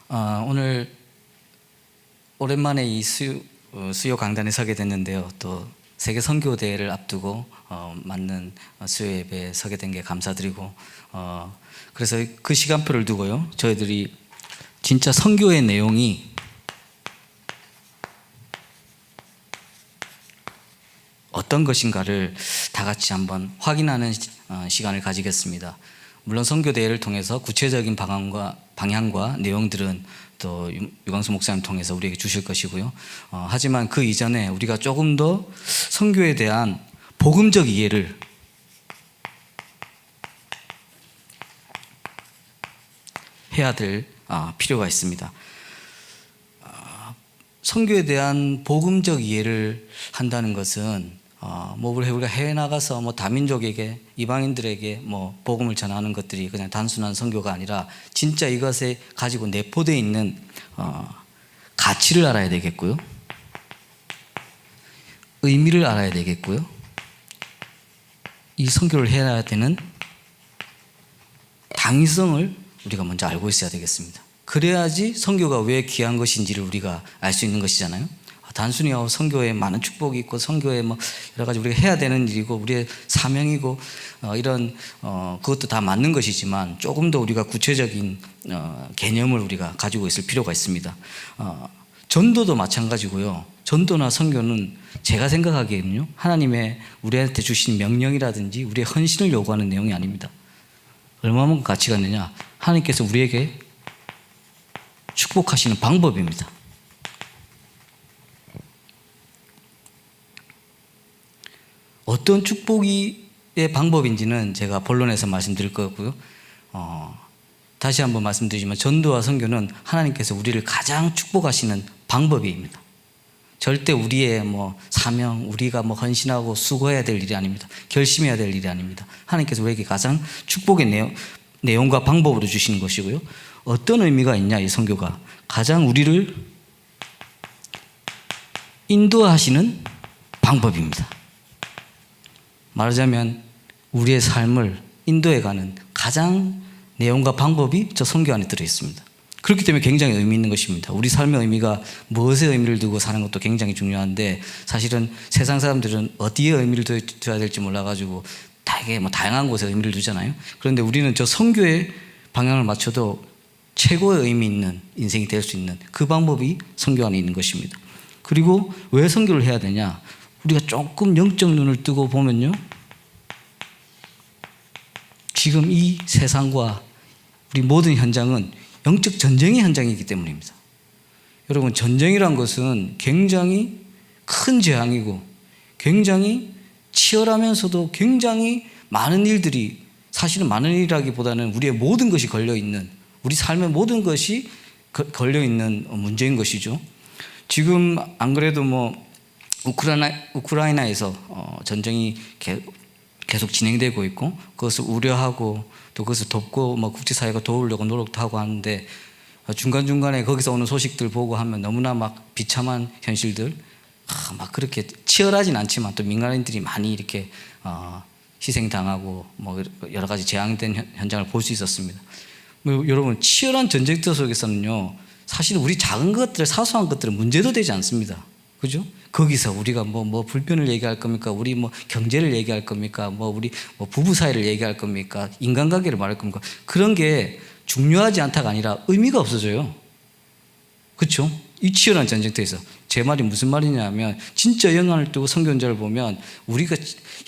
오늘 오랜만에 이 수요 강단에 서게 됐는데요. 또 세계 선교 대회를 앞두고 맞는 수요 예배에 서게 된 게 감사드리고, 그래서 그 시간표를 두고요, 저희들이 진짜 선교의 내용이 어떤 것인가를 다 같이 한번 확인하는 시간을 가지겠습니다. 물론 선교 대회를 통해서 구체적인 방향과 내용들은 또 유광수 목사님 통해서 우리에게 주실 것이고요. 하지만 그 이전에 우리가 조금 더 선교에 대한 복음적 이해를 해야 될 필요가 있습니다. 선교에 대한 복음적 이해를 한다는 것은 우리가 해외 나가서 다민족에게, 이방인들에게 복음을 전하는 것들이 그냥 단순한 선교가 아니라 진짜 이것에 가지고 내포되어 있는 가치를 알아야 되겠고요, 의미를 알아야 되겠고요, 이 선교를 해야 되는 당위성을 우리가 먼저 알고 있어야 되겠습니다. 그래야지 선교가 왜 귀한 것인지를 우리가 알 수 있는 것이잖아요. 단순히 선교에 많은 축복이 있고 선교에 여러 가지 우리가 해야 되는 일이고 우리의 사명이고 이런 그것도 다 맞는 것이지만 조금 더 우리가 구체적인 개념을 우리가 가지고 있을 필요가 있습니다. 전도도 마찬가지고요. 전도나 선교는 제가 생각하기에는요, 하나님의 우리한테 주신 명령이라든지 우리의 헌신을 요구하는 내용이 아닙니다. 얼마만큼 가치가 있느냐? 하나님께서 우리에게 축복하시는 방법입니다. 어떤 축복의 방법인지는 제가 본론에서 말씀드릴 거고요. 다시 한번 말씀드리지만 전도와 선교는 하나님께서 우리를 가장 축복하시는 방법입니다. 절대 우리의 사명, 우리가 헌신하고 수고해야 될 일이 아닙니다. 결심해야 될 일이 아닙니다. 하나님께서 우리에게 가장 축복의 내용과 방법으로 주시는 것이고요. 어떤 의미가 있냐, 이 선교가 가장 우리를 인도하시는 방법입니다. 말하자면 우리의 삶을 인도해가는 가장 내용과 방법이 저 선교 안에 들어있습니다. 그렇기 때문에 굉장히 의미 있는 것입니다. 우리 삶의 의미가 무엇에 의미를 두고 사는 것도 굉장히 중요한데, 사실은 세상 사람들은 어디에 의미를 둬야 될지 몰라가지고 되게 다양한 곳에 의미를 두잖아요. 그런데 우리는 저 선교의 방향을 맞춰도 최고의 의미 있는 인생이 될 수 있는 그 방법이 선교 안에 있는 것입니다. 그리고 왜 선교를 해야 되냐? 우리가 조금 영적 눈을 뜨고 보면요, 지금 이 세상과 우리 모든 현장은 영적 전쟁의 현장이기 때문입니다. 여러분, 전쟁이란 것은 굉장히 큰 재앙이고 굉장히 치열하면서도 굉장히 많은 일들이, 사실은 많은 일이라기보다는 우리의 모든 것이 걸려있는, 우리 삶의 모든 것이 걸려있는 문제인 것이죠. 지금 안 그래도 우크라이나에서 전쟁이 계속 진행되고 있고 그것을 우려하고 또 그것을 돕고 국제사회가 도우려고 노력도 하고 하는데, 중간중간에 거기서 오는 소식들 보고 하면 너무나 비참한 현실들, 그렇게 치열하진 않지만 또 민간인들이 많이 이렇게 희생당하고 여러 가지 재앙된 현장을 볼 수 있었습니다. 여러분, 치열한 전쟁터 속에서는요, 사실 우리 작은 것들, 사소한 것들은 문제도 되지 않습니다. 그죠? 거기서 우리가 불편을 얘기할 겁니까? 우리 경제를 얘기할 겁니까? 우리 부부 사이를 얘기할 겁니까? 인간관계를 말할 겁니까? 그런 게 중요하지 않다가 아니라 의미가 없어져요. 그렇죠? 이 치열한 전쟁터에서 제 말이 무슨 말이냐면, 진짜 영향을 두고 선교전을 보면 우리가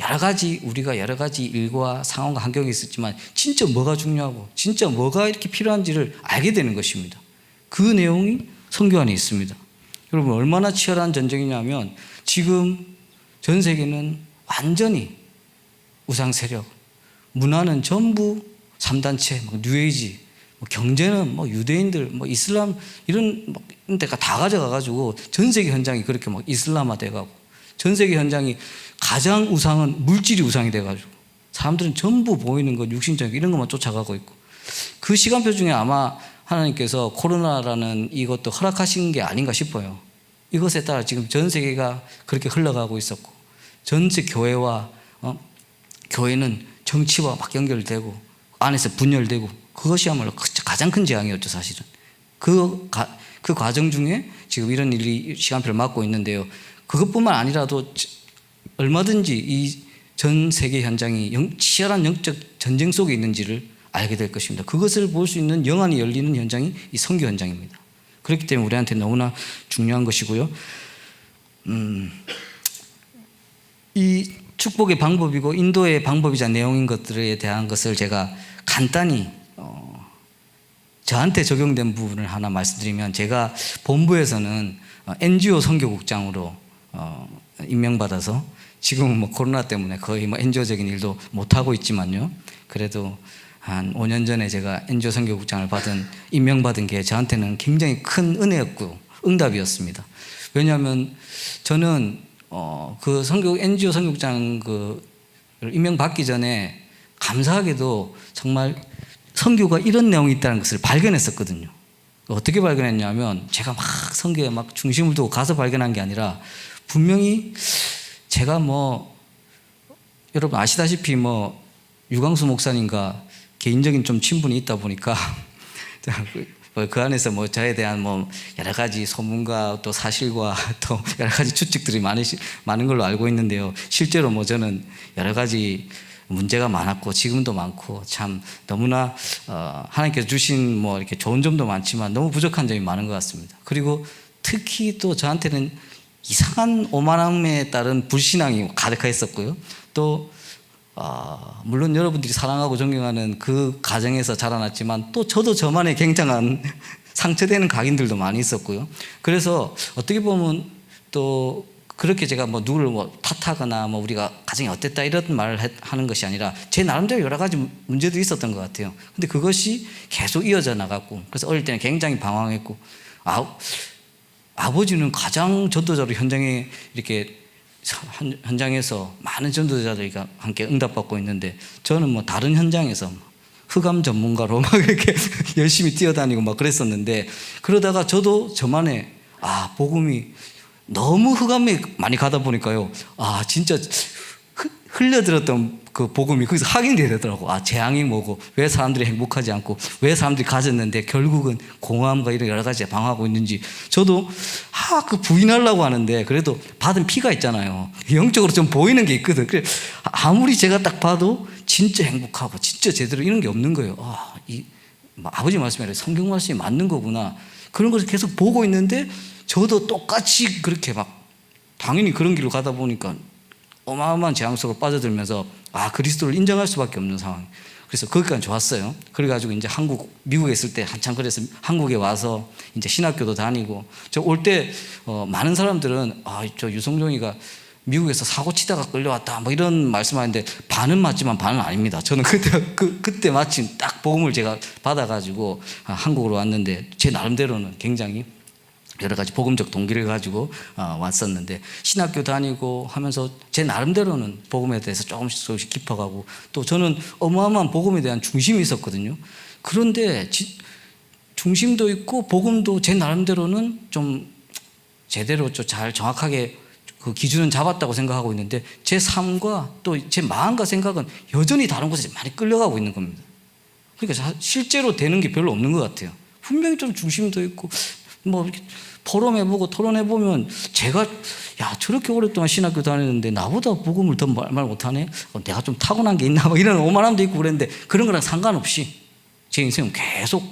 여러 가지 일과 상황과 환경이 있었지만 진짜 뭐가 중요하고 진짜 뭐가 이렇게 필요한지를 알게 되는 것입니다. 그 내용이 선교 안에 있습니다. 여러분, 얼마나 치열한 전쟁이냐면 지금 전 세계는 완전히 우상 세력, 문화는 전부 3단체, 뉴에이지, 경제는 유대인들, 이슬람 이런 데가 다 가져가가지고 전 세계 현장이 그렇게 이슬람화 돼가고, 전 세계 현장이 가장 우상은 물질이 우상이 돼가지고 사람들은 전부 보이는 것, 육신적 이런 것만 쫓아가고 있고, 그 시간표 중에 아마 하나님께서 코로나라는 이것도 허락하신 게 아닌가 싶어요. 이것에 따라 지금 전 세계가 그렇게 흘러가고 있었고, 전체 교회와 교회는 정치와 연결되고 안에서 분열되고, 그것이야말로 가장 큰 재앙이었죠, 사실은. 그 과정 중에 지금 이런 일이 시간표를 맞고 있는데요. 그것뿐만 아니라도 얼마든지 이 전 세계 현장이 치열한 영적 전쟁 속에 있는지를 알게 될 것입니다. 그것을 볼 수 있는 영안이 열리는 현장이 이 선교 현장입니다. 그렇기 때문에 우리한테 너무나 중요한 것이고요. 이 축복의 방법이고 인도의 방법이자 내용인 것들에 대한 것을 제가 간단히 저한테 적용된 부분을 하나 말씀드리면, 제가 본부에서는 NGO 선교국장으로 임명받아서 지금은 뭐 코로나 때문에 거의 뭐 NGO적인 일도 못하고 있지만요, 그래도 한 5년 전에 제가 NGO 선교국장을 임명받은 게 저한테는 굉장히 큰 은혜였고 응답이었습니다. 왜냐하면 저는 그 NGO 선교국장 임명받기 전에 감사하게도 정말 선교가 이런 내용이 있다는 것을 발견했었거든요. 어떻게 발견했냐면, 제가 막 선교에 막 중심을 두고 가서 발견한 게 아니라, 분명히 제가 여러분 아시다시피 유광수 목사님과 개인적인 좀 친분이 있다 보니까 그 안에서 저에 대한 여러 가지 소문과 또 사실과 또 여러 가지 추측들이 많은 걸로 알고 있는데요. 실제로 저는 여러 가지 문제가 많았고 지금도 많고 참 너무나 하나님께서 주신 이렇게 좋은 점도 많지만 너무 부족한 점이 많은 것 같습니다. 그리고 특히 또 저한테는 이상한 오만함에 따른 불신앙이 가득했었고요. 또 물론 여러분들이 사랑하고 존경하는 그 가정에서 자라났지만 또 저도 저만의 굉장한 상처되는 각인들도 많이 있었고요. 그래서 어떻게 보면 또 그렇게 제가 누구를 탓하거나 우리가 가정이 어땠다 이런 말을 하는 것이 아니라 제 나름대로 여러 가지 문제들이 있었던 것 같아요. 근데 그것이 계속 이어져 나갔고, 그래서 어릴 때는 굉장히 방황했고, 아버지는 가장 전도자로 현장에 이렇게 현장에서 많은 전도자들이 함께 응답받고 있는데, 저는 다른 현장에서 흑암 전문가로 이렇게 열심히 뛰어다니고 그랬었는데, 그러다가 저도 저만의 복음이 너무 흑암에 많이 가다 보니까요, 진짜 흘려들었던 그 복음이 거기서 확인되야 되더라고. 재앙이 뭐고, 왜 사람들이 행복하지 않고, 왜 사람들이 가졌는데 결국은 공허함과 이런 여러 가지 방황하고 있는지, 저도 그 부인하려고 하는데 그래도 받은 피가 있잖아요. 영적으로 좀 보이는 게 있거든. 그래 아무리 제가 딱 봐도 진짜 행복하고 진짜 제대로 이런 게 없는 거예요. 아버지 말씀이 아니라 성경 말씀이 맞는 거구나. 그런 것을 계속 보고 있는데, 저도 똑같이 그렇게 당연히 그런 길로 가다 보니까 어마어마한 재앙 속으로 빠져들면서 그리스도를 인정할 수밖에 없는 상황. 그래서 거기까지 좋았어요. 그래가지고 이제 미국에 있을 때 한참 그래서 한국에 와서 이제 신학교도 다니고, 저 올 때 많은 사람들은 저 유성종이가 미국에서 사고 치다가 끌려왔다 이런 말씀하는데, 반은 맞지만 반은 아닙니다. 저는 그때 마침 딱 복음을 제가 받아가지고 한국으로 왔는데, 제 나름대로는 굉장히 여러 가지 복음적 동기를 가지고 왔었는데, 신학교 다니고 하면서 제 나름대로는 복음에 대해서 조금씩 깊어가고, 또 저는 어마어마한 복음에 대한 중심이 있었거든요. 그런데 중심도 있고 복음도 제 나름대로는 좀 제대로 잘 정확하게 그 기준은 잡았다고 생각하고 있는데, 제 삶과 또 제 마음과 생각은 여전히 다른 곳에 많이 끌려가고 있는 겁니다. 그러니까 실제로 되는 게 별로 없는 것 같아요. 분명히 좀 중심도 있고 이렇게 포럼해보고 토론해보면, 제가 저렇게 오랫동안 신학교 다녔는데 나보다 복음을 더 말 못하네? 내가 좀 타고난 게 있나? 이런 오만함도 있고 그랬는데, 그런 거랑 상관없이 제 인생은 계속,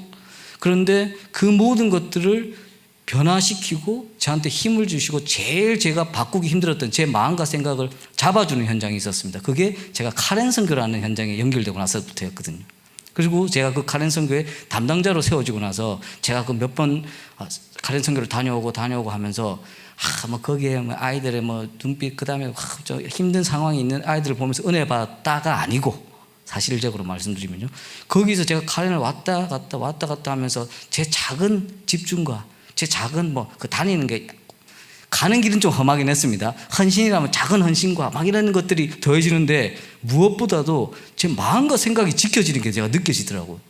그런데 그 모든 것들을 변화시키고 저한테 힘을 주시고 제일 제가 바꾸기 힘들었던 제 마음과 생각을 잡아주는 현장이 있었습니다. 그게 제가 카렌 선교라는 현장에 연결되고 나서부터였거든요. 그리고 제가 그 카렌 선교의 담당자로 세워지고 나서 제가 몇 번 카렌 선교를 다녀오고 하면서 거기에 아이들의 눈빛, 그다음에 저 힘든 상황이 있는 아이들을 보면서 은혜 받았다가 아니고, 사실적으로 말씀드리면요, 거기서 제가 카렌을 왔다 갔다 하면서 제 작은 집중과 제 작은 다니는 게, 가는 길은 좀 험하긴 했습니다. 헌신이라면 작은 헌신과 이런 것들이 더해지는데, 무엇보다도 제 마음과 생각이 지켜지는 게 제가 느껴지더라고요.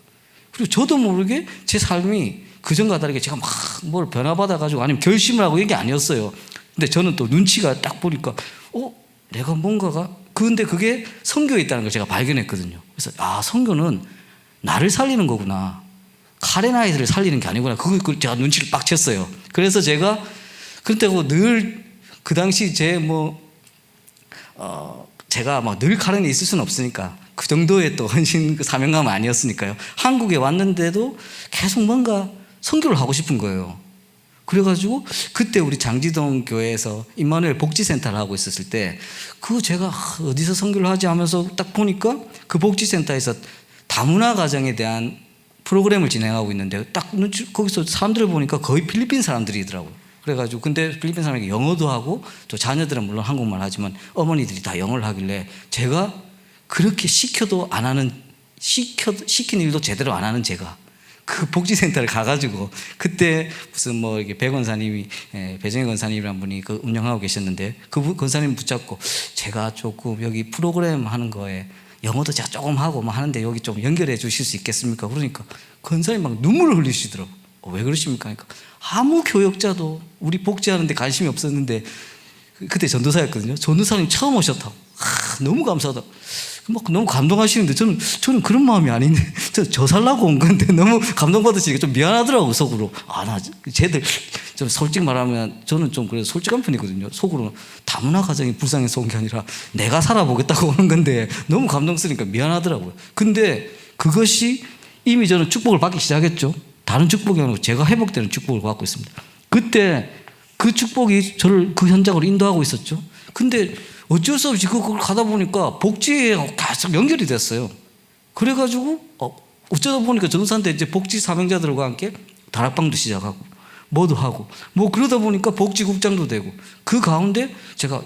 그리고 저도 모르게 제 삶이 그전과 다르게 제가 뭘 변화받아가지고 아니면 결심을 하고 이게 아니었어요. 근데 저는 또 눈치가 딱 보니까 내가 뭔가가, 근데 그게 선교에 있다는 걸 제가 발견했거든요. 그래서 선교는 나를 살리는 거구나. 카레나이들을 살리는 게 아니구나. 그걸 제가 눈치를 빡 챘어요. 그래서 제가 그렇다고 늘 그 당시 제가 막 늘 카렌에 있을 수는 없으니까 그 정도의 또 헌신 사명감은 아니었으니까요. 한국에 왔는데도 계속 뭔가 선교를 하고 싶은 거예요. 그래가지고 그때 우리 장지동 교회에서 임마누엘 복지센터를 하고 있었을 때 그거 제가 어디서 선교를 하지 하면서 딱 보니까 그 복지센터에서 다문화 가정에 대한 프로그램을 진행하고 있는데 딱 거기서 사람들을 보니까 거의 필리핀 사람들이더라고요. 그래가지고 근데 필리핀 사람에게 영어도 하고 또 자녀들은 물론 한국말 하지만 어머니들이 다 영어를 하길래 제가 그렇게 시켜도 안 하는 시킨 일도 제대로 안 하는 제가 그 복지센터를 가가지고 그때 무슨 이렇게 배 권사님이 배정희 권사님이라는 분이 그 운영하고 계셨는데 그 권사님 붙잡고 제가 조금 여기 프로그램 하는 거에 영어도 제가 조금 하고 하는데 여기 좀 연결해 주실 수 있겠습니까? 그러니까 권사님 막 눈물을 흘리시더라고. 왜 그러십니까? 그러니까 아무 교역자도 우리 복지하는데 관심이 없었는데 그때 전도사였거든요. 전도사님 처음 오셨다고. 너무 감사하다. 막 너무 감동하시는데 저는 그런 마음이 아닌데 저 살라고 온 건데 너무 감동받으시니까 좀 미안하더라고 속으로. 나 쟤들 좀 솔직히 말하면 저는 좀 그래도 솔직한 편이거든요. 속으로는 다문화 가정이 불쌍해서 온 게 아니라 내가 살아보겠다고 오는 건데 너무 감동스러우니까 미안하더라고요. 근데 그것이 이미 저는 축복을 받기 시작했죠. 다른 축복이 아니고 제가 회복되는 축복을 받고 있습니다. 그때 그 축복이 저를 그 현장으로 인도하고 있었죠. 근데 어쩔 수 없이 그걸 가다 보니까 복지에 계속 연결이 됐어요. 그래가지고 어쩌다 보니까 전도사한테 이제 복지 사명자들과 함께 다락방도 시작하고 뭐도 하고 그러다 보니까 복지국장도 되고 그 가운데 제가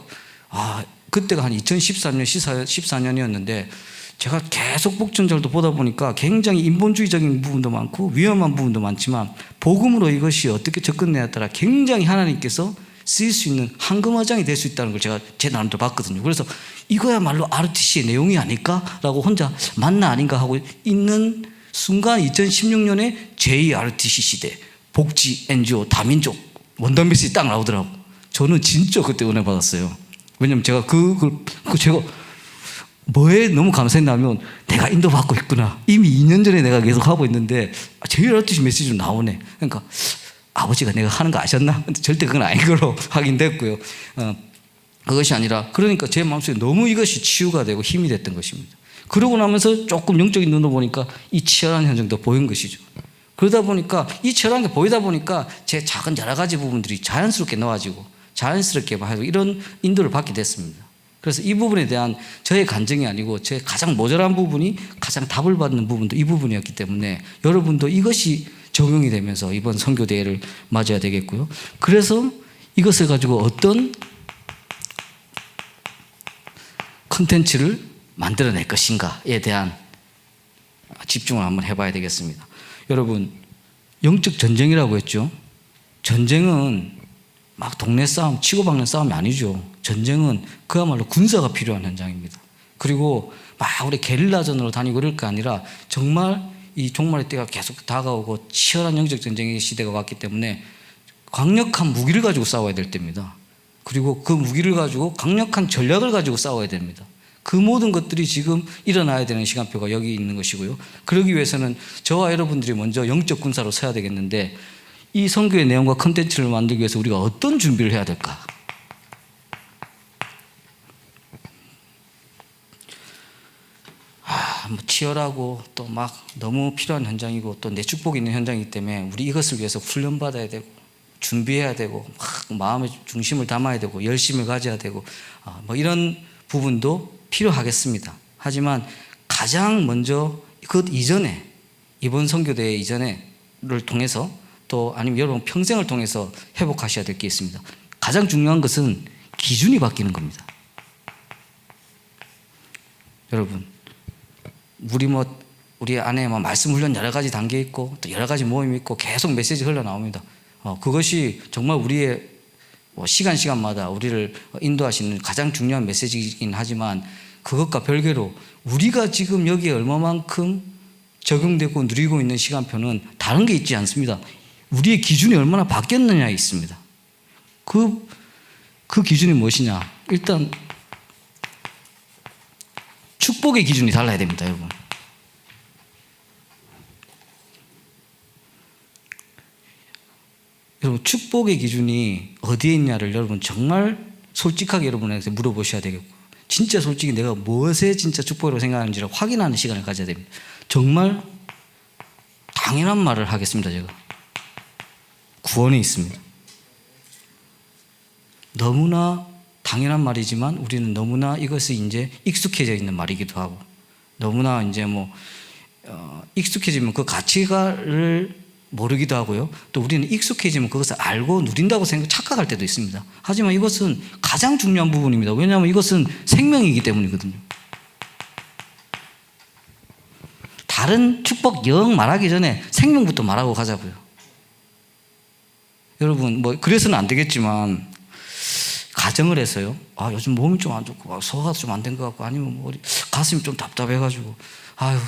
그때가 한 2013년 14년이었는데 제가 계속 복전절도 보다 보니까 굉장히 인본주의적인 부분도 많고 위험한 부분도 많지만 복음으로 이것이 어떻게 접근해야 따라 굉장히 하나님께서 쓰일 수 있는 황금화장이 될 수 있다는 걸 제가 제 나름대로 봤거든요. 그래서 이거야말로 RTC의 내용이 아닐까라고 혼자 맞나 아닌가 하고 있는 순간 2016년에 제2RTC 시대 복지 NGO 다민족 원단 메시지 딱 나오더라고. 저는 진짜 그때 은혜 받았어요. 왜냐면 제가 제가 뭐에 너무 감사했냐면 내가 인도받고 있구나. 이미 2년 전에 내가 계속 하고 있는데 제2RTC 메시지로 나오네. 그러니까 아버지가 내가 하는 거 아셨나? 근데 절대 그건 아닌 걸로 확인됐고요. 그것이 아니라 그러니까 제 마음속에 너무 이것이 치유가 되고 힘이 됐던 것입니다. 그러고 나면서 조금 영적인 눈으로 보니까 이 치열한 현장도 보인 것이죠. 그러다 보니까 이 치열한 게 보이다 보니까 제 작은 여러 가지 부분들이 자연스럽게 나와지고 자연스럽게 이런 인도를 받게 됐습니다. 그래서 이 부분에 대한 저의 간증이 아니고 제 가장 모자란 부분이 가장 답을 받는 부분도 이 부분이었기 때문에 여러분도 이것이 적용이 되면서 이번 선교대회를 맞아야 되겠고요. 그래서 이것을 가지고 어떤 콘텐츠를 만들어낼 것인가에 대한 집중을 한번 해봐야 되겠습니다. 여러분, 영적 전쟁이라고 했죠. 전쟁은 막 동네 싸움, 치고박는 싸움이 아니죠. 전쟁은 그야말로 군사가 필요한 현장입니다. 그리고 막 우리 게릴라전으로 다니고 그럴 게 아니라 정말 이 종말의 때가 계속 다가오고 치열한 영적 전쟁의 시대가 왔기 때문에 강력한 무기를 가지고 싸워야 될 때입니다. 그리고 그 무기를 가지고 강력한 전략을 가지고 싸워야 됩니다. 그 모든 것들이 지금 일어나야 되는 시간표가 여기 있는 것이고요. 그러기 위해서는 저와 여러분들이 먼저 영적 군사로 서야 되겠는데 이 선교의 내용과 컨텐츠를 만들기 위해서 우리가 어떤 준비를 해야 될까? 치열하고 또 막 너무 필요한 현장이고 또 내 축복이 있는 현장이기 때문에 우리 이것을 위해서 훈련받아야 되고 준비해야 되고 막 마음의 중심을 담아야 되고 열심을 가져야 되고 이런 부분도 필요하겠습니다. 하지만 가장 먼저 그 이전에 이번 선교대회 이전에를 통해서 또 아니면 여러분 평생을 통해서 회복하셔야 될 게 있습니다. 가장 중요한 것은 기준이 바뀌는 겁니다. 여러분, 우리 안에 말씀 훈련 여러 가지 단계 있고 또 여러 가지 모임이 있고 계속 메시지 흘러나옵니다. 그것이 정말 우리의 시간마다 우리를 인도하시는 가장 중요한 메시지이긴 하지만 그것과 별개로 우리가 지금 여기에 얼마만큼 적용되고 누리고 있는 시간표는 다른 게 있지 않습니다. 우리의 기준이 얼마나 바뀌었느냐에 있습니다. 그 기준이 무엇이냐? 일단 축복의 기준이 달라야 됩니다, 여러분. 여러분 축복의 기준이 어디에 있냐를 여러분 정말 솔직하게 여러분에게 물어보셔야 되겠고, 진짜 솔직히 내가 무엇에 진짜 축복이라고 생각하는지를 확인하는 시간을 가져야 됩니다. 정말 당연한 말을 하겠습니다. 제가 구원에 있습니다. 너무나 당연한 말이지만 우리는 너무나 이것이 이제 익숙해져 있는 말이기도 하고, 너무나 이제 익숙해지면 그 가치를 모르기도 하고요. 또 우리는 익숙해지면 그것을 알고 누린다고 착각할 때도 있습니다. 하지만 이것은 가장 중요한 부분입니다. 왜냐하면 이것은 생명이기 때문이거든요. 다른 축복 영 말하기 전에 생명부터 말하고 가자고요. 여러분 그래서는 안 되겠지만 가정을 해서요. 요즘 몸이 좀 안 좋고 소화가 좀 안 된 것 같고, 아니면 가슴이 좀 답답해가지고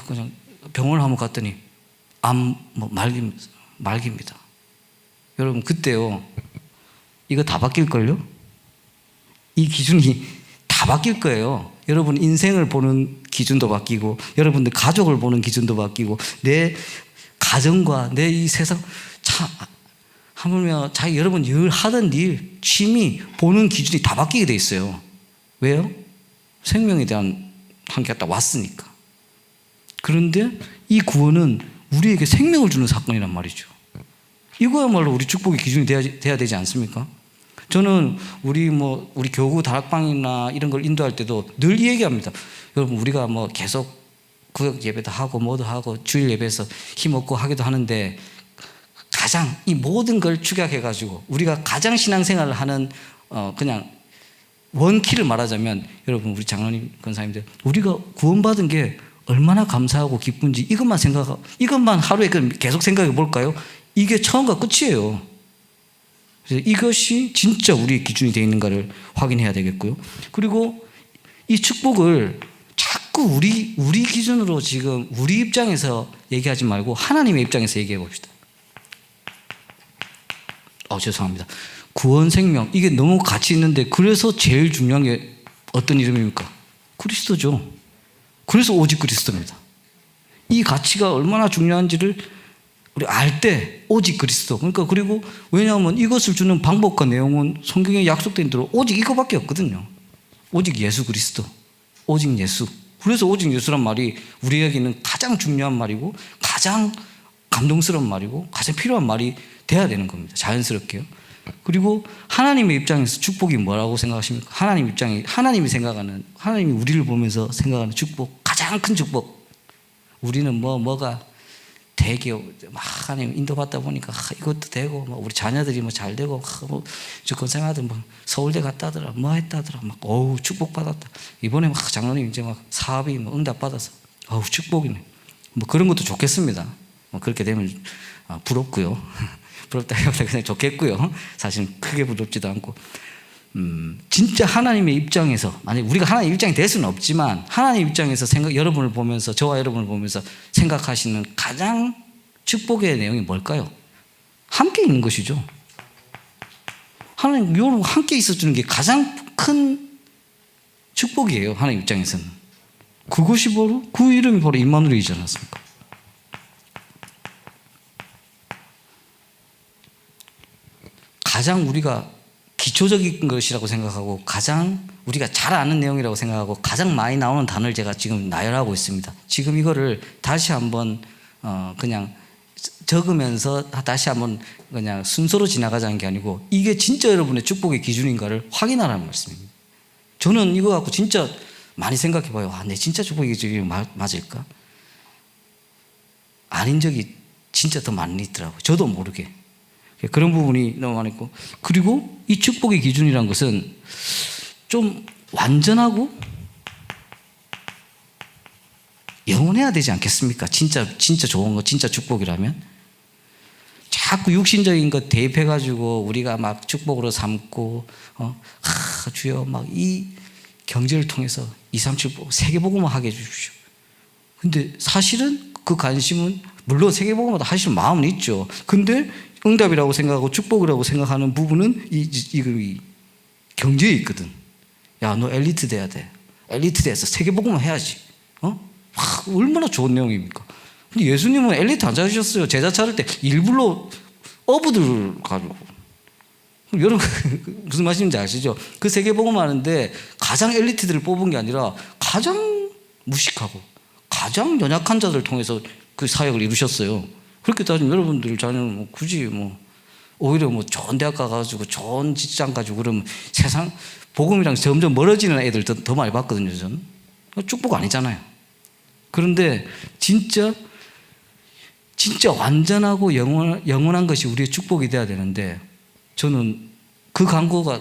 그냥 병원을 한번 갔더니 말기입니다. 여러분 그때요, 이거 다 바뀔걸요? 이 기준이 다 바뀔 거예요. 여러분 인생을 보는 기준도 바뀌고, 여러분들 가족을 보는 기준도 바뀌고, 내 가정과 내 이 세상, 하물며 여러분 늘 하던 일, 취미, 보는 기준이 다 바뀌게 돼 있어요. 왜요? 생명에 대한 한계가 딱 왔으니까. 그런데 이 구원은 우리에게 생명을 주는 사건이란 말이죠. 이거야말로 우리 축복의 기준이 돼야 되지 않습니까? 저는 우리 교구 다락방이나 이런 걸 인도할 때도 늘 이 얘기합니다. 여러분 우리가 계속 구역 예배도 하고 뭐도 하고 주일 예배에서 힘없고 하기도 하는데, 가장 이 모든 걸 축약해가지고 우리가 가장 신앙생활을 하는 그냥 원키를 말하자면, 여러분 우리 장로님 권사님들, 우리가 구원받은 게 얼마나 감사하고 기쁜지 이것만 하루에 계속 생각해 볼까요? 이게 처음과 끝이에요. 그래서 이것이 진짜 우리의 기준이 되어 있는가를 확인해야 되겠고요. 그리고 이 축복을 자꾸 우리 기준으로 지금 우리 입장에서 얘기하지 말고 하나님의 입장에서 얘기해 봅시다. 죄송합니다. 구원, 생명, 이게 너무 가치 있는데, 그래서 제일 중요한 게 어떤 이름입니까? 그리스도죠. 그래서 오직 그리스도입니다. 이 가치가 얼마나 중요한지를 우리 알 때 오직 그리스도. 그리고 왜냐하면 이것을 주는 방법과 내용은 성경에 약속된 대로 오직 이거밖에 없거든요. 오직 예수 그리스도, 오직 예수. 그래서 오직 예수란 말이 우리에게는 가장 중요한 말이고, 가장 감동스러운 말이고, 가장 필요한 말이 돼야 되는 겁니다. 자연스럽게요. 그리고 하나님의 입장에서 축복이 뭐라고 생각하십니까? 하나님이 우리를 보면서 생각하는 축복, 가장 큰 축복. 우리는 뭐가 되게 하나님 인도받다 보니까 이것도 되고, 우리 자녀들이 잘 되고, 주권생활들 서울대 갔다더라, 했다더라, 축복받았다. 이번에 장로님 이제 사업이 응답받아서 축복이네. 그런 것도 좋겠습니다. 그렇게 되면 부럽고요. 부럽다기보다 그냥 좋겠고요. 사실 크게 부럽지도 않고, 진짜 하나님의 입장에서, 만약 우리가 하나님의 입장이 될 수는 없지만, 하나님 입장에서 여러분을 보면서, 저와 여러분을 보면서 생각하시는 가장 축복의 내용이 뭘까요? 함께 있는 것이죠. 하나님 여러분 함께 있어주는 게 가장 큰 축복이에요. 하나님 입장에서는. 그것이 바로, 그 이름이 바로 임마누엘이지 않았습니까? 가장 우리가 기초적인 것이라고 생각하고, 가장 우리가 잘 아는 내용이라고 생각하고, 가장 많이 나오는 단어를 제가 지금 나열하고 있습니다. 지금 이거를 다시 한번 그냥 적으면서 다시 한번 그냥 순서로 지나가자는 게 아니고, 이게 진짜 여러분의 축복의 기준인가를 확인하라는 말씀입니다. 저는 이거 갖고 진짜 많이 생각해 봐요. 내 진짜 축복의 기준이 맞을까? 아닌 적이 진짜 더 많이 있더라고요. 저도 모르게. 그런 부분이 너무 많이 있고, 그리고 이 축복의 기준이란 것은 좀 완전하고 영원해야 되지 않겠습니까? 진짜 좋은 거, 진짜 축복이라면. 자꾸 육신적인 것 대입해가지고 우리가 축복으로 삼고, 주여 이 경제를 통해서 2, 3, 7 세계복음을 하게 해주십시오. 근데 사실은 그 관심은 물론 세계복음마다 하시는 마음은 있죠. 근데 응답이라고 생각하고 축복이라고 생각하는 부분은 이 경제에 있거든. 야, 너 엘리트 돼야 돼. 엘리트 돼서 세계복음을 해야지. 얼마나 좋은 내용입니까? 근데 예수님은 엘리트 안 찾으셨어요. 제자 차릴 때 일부러 어부들 가지고. 여러분 무슨 말씀인지 아시죠? 그 세계복음하는데 가장 엘리트들을 뽑은 게 아니라 가장 무식하고 가장 연약한 자들을 통해서 그 사역을 이루셨어요. 그렇게 따지면 여러분들 자녀는 뭐 굳이 뭐 오히려 뭐 좋은 대학 가가지고 좋은 직장 가지고 그러면 세상 복음이랑 점점 멀어지는 애들 더 많이 봤거든요. 저는 축복 아니잖아요. 그런데 진짜 완전하고 영원한 것이 우리의 축복이 돼야 되는데, 저는 그 광고가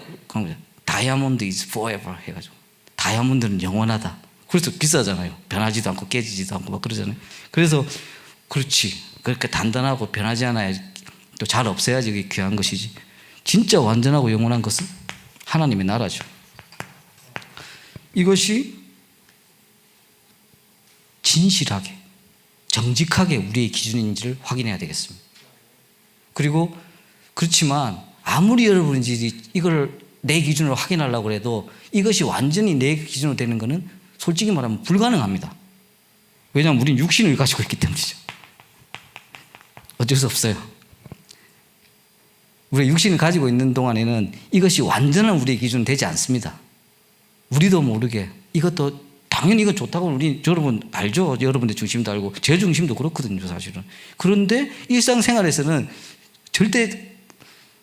다이아몬드 is forever 해가지고 다이아몬드는 영원하다. 그래서 비싸잖아요. 변하지도 않고 깨지지도 않고 막 그러잖아요. 그래서 그렇지, 그렇게 단단하고 변하지 않아야 또 잘 없애야지 그게 귀한 것이지. 진짜 완전하고 영원한 것은 하나님의 나라죠. 이것이 진실하게 정직하게 우리의 기준인지를 확인해야 되겠습니다. 그리고 그렇지만 아무리 여러분이 이걸 내 기준으로 확인하려고 해도 이것이 완전히 내 기준으로 되는 것은 솔직히 말하면 불가능합니다. 왜냐하면 우리는 육신을 가지고 있기 때문이죠. 어쩔 수 없어요. 우리가 육신을 가지고 있는 동안에는 이것이 완전한 우리의 기준은 되지 않습니다. 우리도 모르게 이것도 당연히 이건 좋다고 여러분 알죠? 여러분의 중심도 알고 제 중심도 그렇거든요, 사실은. 그런데 일상생활에서는 절대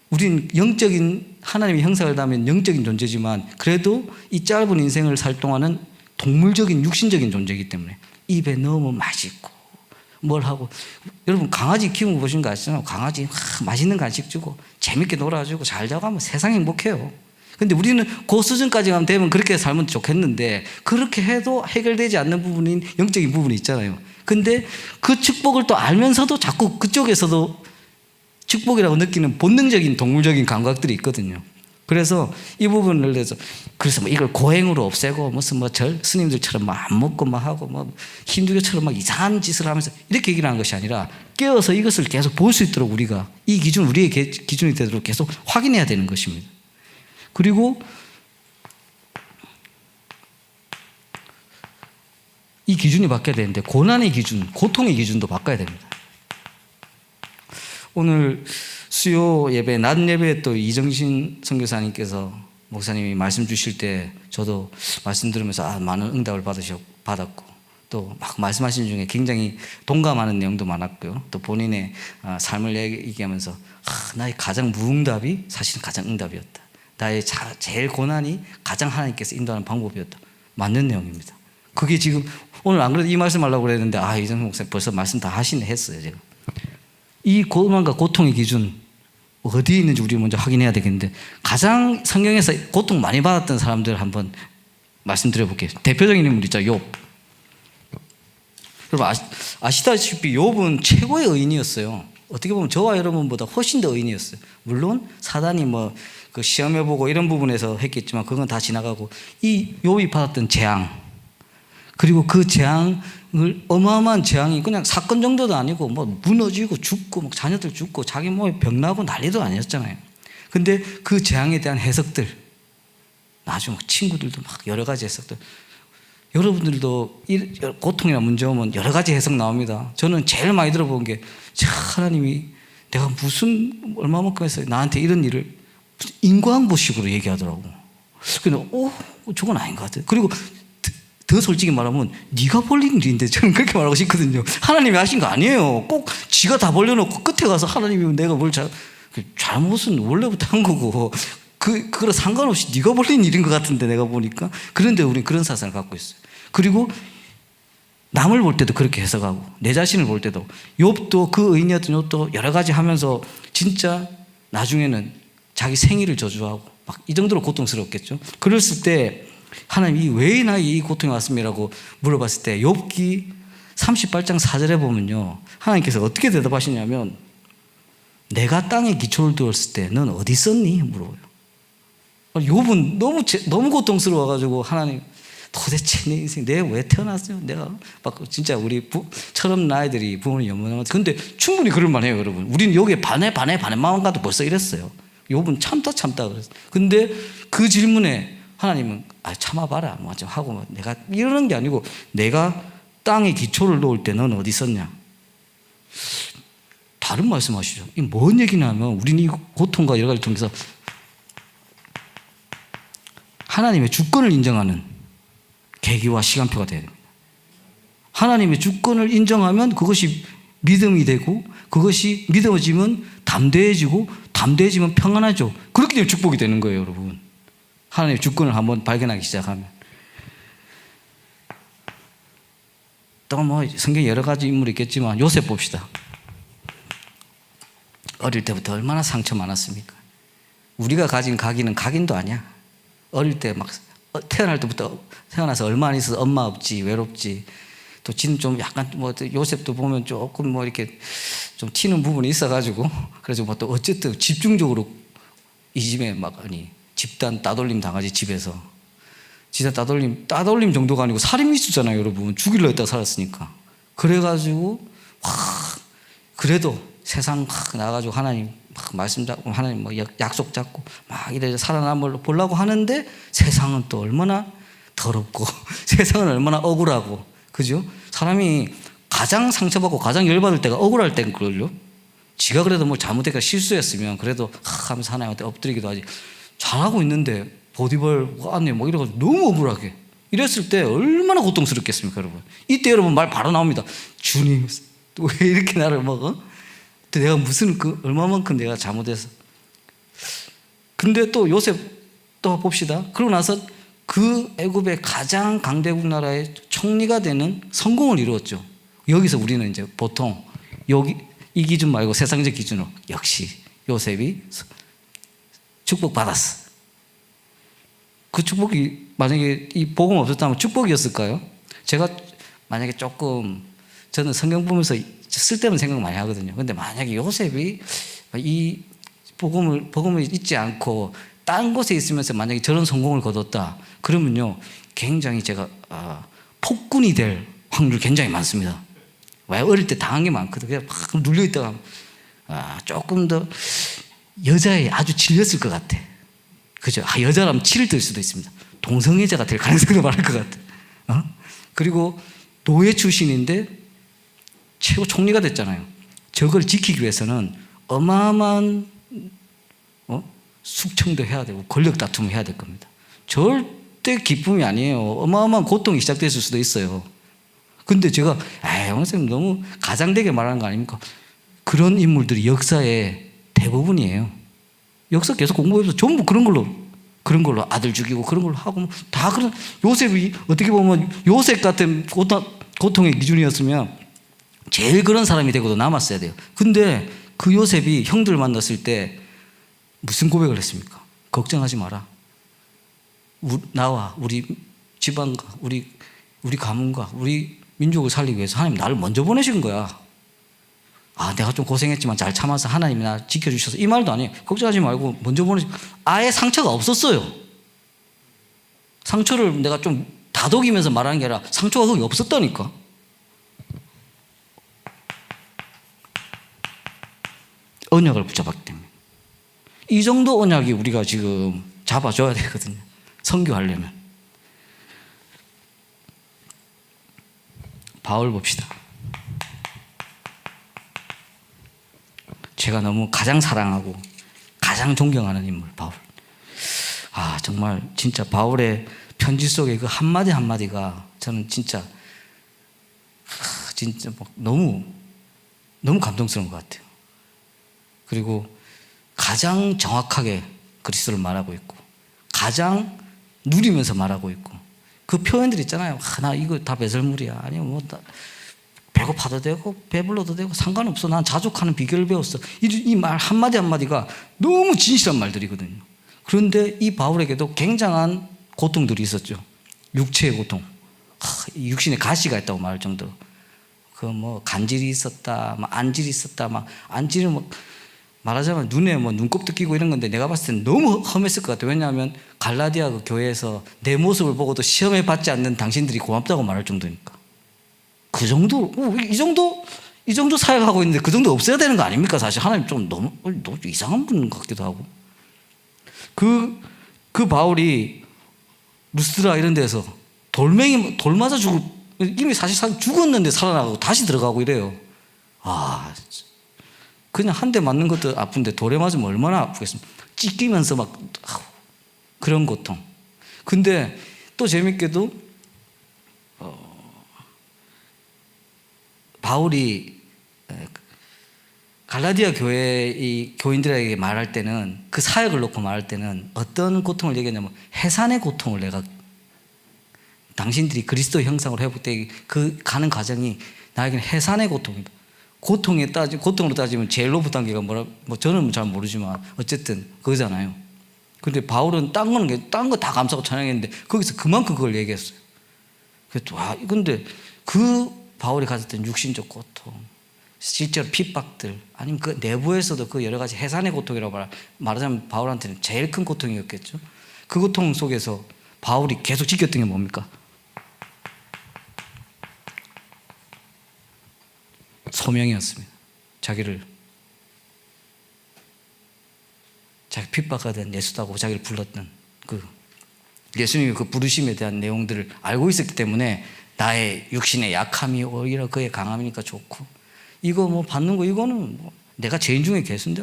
우린 영적인 하나님의 형상을 담은 영적인 존재지만 그래도 이 짧은 인생을 살 동안은 동물적인 육신적인 존재이기 때문에 입에 넣으면 맛있고 뭘 하고, 여러분 강아지 키우는 거 보신 거 아시잖아요. 강아지 맛있는 간식 주고 재밌게 놀아주고 잘 자고 하면 세상 행복해요. 근데 우리는 그 수준까지만 되면 그렇게 살면 좋겠는데 그렇게 해도 해결되지 않는 부분인 영적인 부분이 있잖아요. 근데 그 축복을 또 알면서도 자꾸 그쪽에서도 축복이라고 느끼는 본능적인 동물적인 감각들이 있거든요. 그래서 이 부분을 그래서 뭐 이걸 고행으로 없애고 무슨 뭐 스님들처럼 막 안 먹고 막 하고 뭐 힌두교처럼 막 이상한 짓을 하면서 이렇게 얘기를 하는 것이 아니라 깨어서 이것을 계속 볼 수 있도록 우리가 이 기준, 우리의 기준이 되도록 계속 확인해야 되는 것입니다. 그리고 이 기준이 바뀌어야 되는데 고난의 기준, 고통의 기준도 바꿔야 됩니다. 오늘 수요 예배, 낮 예배에 또 이정신 선교사님께서 목사님이 말씀 주실 때 저도 말씀 들으면서 많은 응답을 받았고 또 막 말씀하신 중에 굉장히 동감하는 내용도 많았고요. 또 본인의 삶을 얘기하면서 나의 가장 무응답이 사실은 가장 응답이었다. 나의 제일 고난이 가장 하나님께서 인도하는 방법이었다. 맞는 내용입니다. 그게 지금 오늘 안 그래도 이 말씀 하려고 그랬는데 이정신 목사님 벌써 말씀 다 하시네 했어요. 제가 이 고난과 고통의 기준 어디에 있는지 우리 먼저 확인해야 되겠는데, 가장 성경에서 고통 많이 받았던 사람들 한번 말씀드려 볼게요. 대표적인 인물 있죠. 욥. 여러분 아시다시피 욥은 최고의 의인이었어요. 어떻게 보면 저와 여러분보다 훨씬 더 의인이었어요. 물론 사단이 뭐 그 시험해보고 이런 부분에서 했겠지만 그건 다 지나가고, 이 욥이 받았던 재앙, 그리고 그 재앙을 어마어마한 재앙이 그냥 사건 정도도 아니고 뭐 무너지고 죽고 막 자녀들 죽고 자기 몸에 병나고 난리도 아니었잖아요. 근데 그 재앙에 대한 해석들, 나중에 친구들도 막 여러 가지 해석들, 여러분들도 고통이나 문제 오면 여러 가지 해석 나옵니다. 저는 제일 많이 들어본 게 하나님이 내가 무슨 얼마만큼 해서 나한테 이런 일을 무슨 인과응보식으로 얘기하더라고. 근데 저건 아닌 것 같아요. 그리고 더 솔직히 말하면 네가 벌린 일인데 저는 그렇게 말하고 싶거든요. 하나님이 하신 거 아니에요. 꼭 지가 다 벌려놓고 끝에 가서 하나님이 내가 뭘 잘못은 원래부터 한 거고 그거랑 상관없이 네가 벌린 일인 것 같은데 내가 보니까. 그런데 우리는 그런 사상을 갖고 있어요. 그리고 남을 볼 때도 그렇게 해석하고 내 자신을 볼 때도, 욥도 그 의인이었던 욥도 여러 가지 하면서 진짜 나중에는 자기 생일을 저주하고 막 이 정도로 고통스럽겠죠. 그랬을 때 하나님이 왜 나에게 이 고통이 왔음이라고 물어봤을 때 욥기 38장 4절에 보면요, 하나님께서 어떻게 대답하시냐면 내가 땅에 기초를 두었을 때 넌 어디 있었니? 물어봐요. 욥은 너무 고통스러워가지고 하나님 도대체 내 인생 내가 왜 태어났어요? 내가 막 진짜 우리 철없는 아이들이 부모님 연문하면서, 근데 충분히 그럴 만해요. 여러분 우리는 여기에 반에 마음 가도 벌써 이랬어요. 욥은 참다 그랬어요. 근데 그 질문에 하나님은 참아봐라 뭐 하고 내가 이러는 게 아니고 내가 땅에 기초를 놓을 때 넌 어디 있었냐? 다른 말씀하시죠. 이 뭔 얘기냐면 우리는 이 고통과 여러 가지를 통해서 하나님의 주권을 인정하는 계기와 시간표가 돼야 됩니다. 하나님의 주권을 인정하면 그것이 믿음이 되고, 그것이 믿어지면 담대해지고, 담대해지면 평안하죠. 그렇게 되면 축복이 되는 거예요, 여러분. 하나님의 주권을 한번 발견하기 시작하면. 또 뭐 성경에 여러 가지 인물이 있겠지만 요셉 봅시다. 어릴 때부터 얼마나 상처 많았습니까? 우리가 가진 각인은 각인도 아니야. 어릴 때 막 태어날 때부터 태어나서 얼마 안 있어서 엄마 없지, 외롭지. 또 지는 좀 약간 뭐 요셉도 보면 조금 뭐 이렇게 좀 튀는 부분이 있어가지고, 그래서 뭐 또 어쨌든 집중적으로 이 집에 막 아니 집단 따돌림 당하지. 집에서 진짜 따돌림 정도가 아니고 살인 미수잖아요, 여러분. 죽이려 했다가 살았으니까. 그래가지고 그래도 세상 막 나가가지고 하나님 막 말씀 잡고, 하나님 뭐 약속 잡고 막 이래 살아남을 보려고 하는데 세상은 또 얼마나 더럽고 세상은 얼마나 억울하고, 그죠? 사람이 가장 상처받고 가장 열받을 때가 억울할 때인 걸요. 지가 그래도 뭐 잘못했거나 실수했으면 그래도 하면서 하나님한테 엎드리기도 하지. 잘하고 있는데 보디벌 안에 뭐 이래가지고 너무 억울하게 이랬을 때 얼마나 고통스럽겠습니까, 여러분? 이때 여러분 말 바로 나옵니다. 주님 왜 이렇게 나를 먹어? 내가 무슨 얼마만큼 내가 잘못해서. 근데 또 요셉 또 봅시다. 그러고 나서 그 애굽의 가장 강대국 나라의 총리가 되는 성공을 이루었죠. 여기서 우리는 이제 보통 여기 이 기준 말고 세상적 기준으로 역시 요셉이 축복받았어. 그 축복이 만약에 이 복음 없었다면 축복이었을까요? 제가 만약에 조금, 저는 성경 보면서 쓸데없는 생각 많이 하거든요. 근데 만약에 요셉이 이 복음을 잊지 않고 딴 곳에 있으면서 만약에 저런 성공을 거뒀다, 그러면요 굉장히 제가 폭군이 될 확률이 굉장히 많습니다. 왜? 어릴 때 당한 게 많거든. 그냥 막 눌려있다가 조금 더 여자에 아주 질렸을 것 같아. 그죠? 여자라면 치를 들 수도 있습니다. 동성애자가 될 가능성도 많을 것 같아. 그리고 노예 출신인데 최고 총리가 됐잖아요. 저걸 지키기 위해서는 어마어마한 숙청도 해야 되고 권력 다툼을 해야 될 겁니다. 절대 기쁨이 아니에요. 어마어마한 고통이 시작됐을 수도 있어요. 근데 제가 선생님 너무 가장되게 말하는 거 아닙니까? 그런 인물들이 역사의 대부분이에요. 역사 계속 공부해서 전부 그런 걸로 아들 죽이고 그런 걸로 하고 다 그런. 요셉이 어떻게 보면 요셉 같은 고통의 기준이었으면 제일 그런 사람이 되고도 남았어야 돼요. 근데 그 요셉이 형들 만났을 때 무슨 고백을 했습니까? 걱정하지 마라. 나와 우리 집안과 우리 가문과 우리 민족을 살리기 위해서 하나님 나를 먼저 보내신 거야. 내가 좀 고생했지만 잘 참아서 하나님이 나 지켜주셔서, 이 말도 아니에요. 걱정하지 말고 먼저 보내신. 아예 상처가 없었어요. 상처를 내가 좀 다독이면서 말하는 게 아니라 상처가 거기 없었다니까. 언약을 붙잡았기 때문에. 이 정도 언약이 우리가 지금 잡아줘야 되거든요. 선교하려면. 바울 봅시다. 제가 너무 가장 사랑하고 가장 존경하는 인물, 바울. 정말 진짜 바울의 편지 속에 그 한마디 한마디가 저는 진짜 너무 감동스러운 것 같아요. 그리고 가장 정확하게 그리스도를 말하고 있고 가장 누리면서 말하고 있고, 그 표현들 있잖아요. 나 이거 다 배설물이야. 아니면 뭐 배고파도 되고 배불러도 되고 상관없어. 난 자족하는 비결을 배웠어. 이 말 한마디 한마디가 너무 진실한 말들이거든요. 그런데 이 바울에게도 굉장한 고통들이 있었죠. 육체의 고통. 육신에 가시가 있다고 말할 정도로. 간질이 있었다, 안질이 있었다, 안질은 말하자면 눈에 눈곱도 끼고 이런 건데 내가 봤을 때는 너무 험했을 것 같아요. 왜냐하면 갈라디아 그 교회에서 내 모습을 보고도 시험에 받지 않는 당신들이 고맙다고 말할 정도니까. 그 정도, 이 정도 사역하고 있는데 그 정도 없어야 되는 거 아닙니까? 사실 하나님 좀 너무 이상한 분 같기도 하고. 그 바울이 루스드라 이런 데서 돌 맞아 이미 사실 죽었는데 살아나고 다시 들어가고 이래요. 그냥 한 대 맞는 것도 아픈데 돌에 맞으면 얼마나 아프겠습니까? 찢기면서 막 그런 고통. 근데 또 재밌게도 바울이 갈라디아 교회 이 교인들에게 말할 때는, 그 사역을 놓고 말할 때는 어떤 고통을 얘기했냐면 해산의 고통을 내가, 당신들이 그리스도 형상으로 회복되기 그 가는 과정이 나에게는 해산의 고통이다. 고통으로 따지면 제일 높은 단계가 뭐라, 뭐 저는 잘 모르지만 어쨌든 그거잖아요. 근데 바울은 딴 거 다 감사하고 찬양했는데 거기서 그만큼 그걸 얘기했어요. 그래서 와, 근데 그 바울이 가졌던 육신적 고통, 실제로 핍박들, 아니면 그 내부에서도 그 여러 가지 해산의 고통이라고 말하자면 바울한테는 제일 큰 고통이었겠죠. 그 고통 속에서 바울이 계속 지켰던 게 뭡니까? 소명이었습니다. 자기 핍박하던 예수다고 자기를 불렀던 그 예수님의 그 부르심에 대한 내용들을 알고 있었기 때문에 나의 육신의 약함이 오히려 그의 강함이니까 좋고, 이거 뭐 받는 거 이거는 뭐 내가 죄인 중에 괴수인데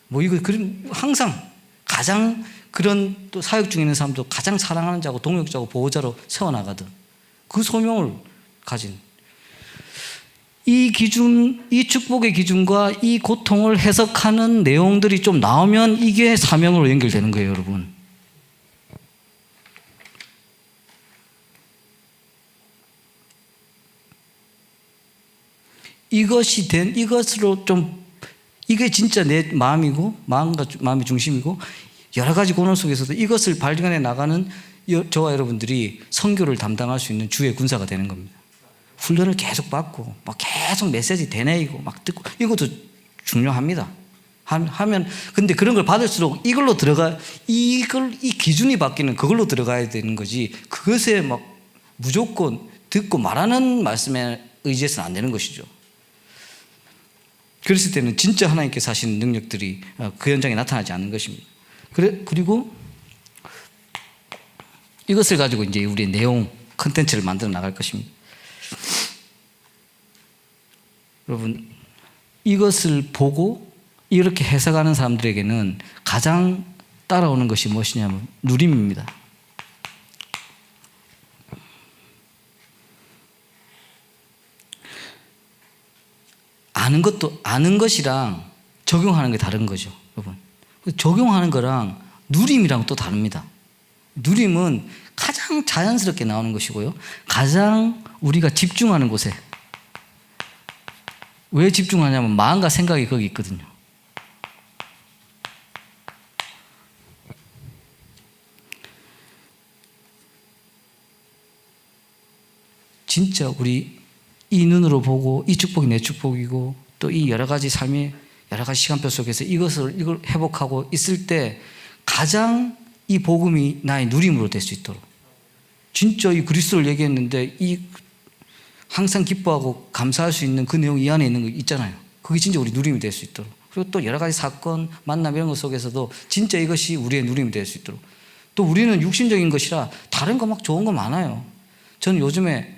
뭐 이거 그런 항상 가장 그런 또 사역 중에 있는 사람도 가장 사랑하는 자고 동역자고 보호자로 세워나가던 그 소명을 가진 이 기준, 이 축복의 기준과 이 고통을 해석하는 내용들이 좀 나오면 이게 사명으로 연결되는 거예요, 여러분. 이것으로 좀, 이게 진짜 내 마음이고, 마음의 중심이고, 여러 가지 고난 속에서도 이것을 발견해 나가는 저와 여러분들이 선교를 담당할 수 있는 주의 군사가 되는 겁니다. 훈련을 계속 받고, 막 계속 메시지 되뇌이고, 막 듣고, 이것도 중요합니다. 하면, 근데 그런 걸 받을수록 이 기준이 바뀌는 그걸로 들어가야 되는 거지, 그것에 막 무조건 듣고 말하는 말씀에 의지해서는 안 되는 것이죠. 그랬을 때는 진짜 하나님께서 하시는 능력들이 그 현장에 나타나지 않는 것입니다. 그리고 이것을 가지고 이제 우리의 내용, 컨텐츠를 만들어 나갈 것입니다. 여러분, 이것을 보고 이렇게 해석하는 사람들에게는 가장 따라오는 것이 무엇이냐면 누림입니다. 아는 것이랑 적용하는 게 다른 거죠, 여러분. 적용하는 거랑 누림이랑 또 다릅니다. 누림은 가장 자연스럽게 나오는 것이고요, 가장 우리가 집중하는 곳에, 왜 집중하냐면 마음과 생각이 거기 있거든요. 진짜 우리 이 눈으로 보고 이 축복이 내 축복이고, 또 이 여러 가지 삶의 여러 가지 시간표 속에서 이걸 회복하고 있을 때 가장 이 복음이 나의 누림으로 될 수 있도록, 진짜 이 그리스도를 얘기했는데 이 항상 기뻐하고 감사할 수 있는 그 내용 이 안에 있는 거 있잖아요. 그게 진짜 우리 누림이 될 수 있도록, 그리고 또 여러 가지 사건, 만남 이런 것 속에서도 진짜 이것이 우리의 누림이 될 수 있도록. 또 우리는 육신적인 것이라 다른 거 막 좋은 거 많아요. 저는 요즘에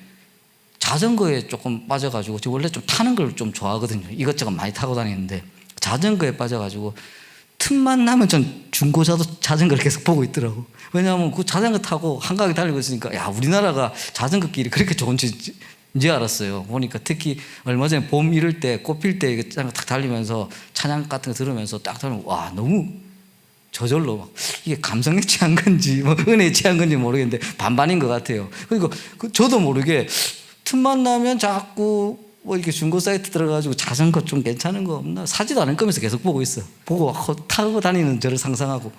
자전거에 조금 빠져가지고, 저 원래 좀 타는 걸 좀 좋아하거든요. 이것저것 많이 타고 다니는데 자전거에 빠져가지고 틈만 나면 전 중고자도 자전거를 계속 보고 있더라고. 왜냐하면 그 자전거 타고 한가하게 달리고 있으니까, 야, 우리나라가 자전거 길이 그렇게 좋은지 이제 알았어요. 보니까 특히 얼마 전에 봄 이럴 때, 꽃필 때 자전거 탁 달리면서 찬양 같은 거 들으면서 딱 달리면, 와, 너무 저절로 막 이게 감성에 취한 건지 뭐 은혜에 취한 건지 모르겠는데 반반인 것 같아요. 그리고 저도 모르게 틈만 나면 자꾸 뭐 이렇게 중고 사이트 들어가지고 자전거 좀 괜찮은 거 없나, 사지도 않을 거면서 계속 보고 있어. 보고 타고 다니는 저를 상상하고.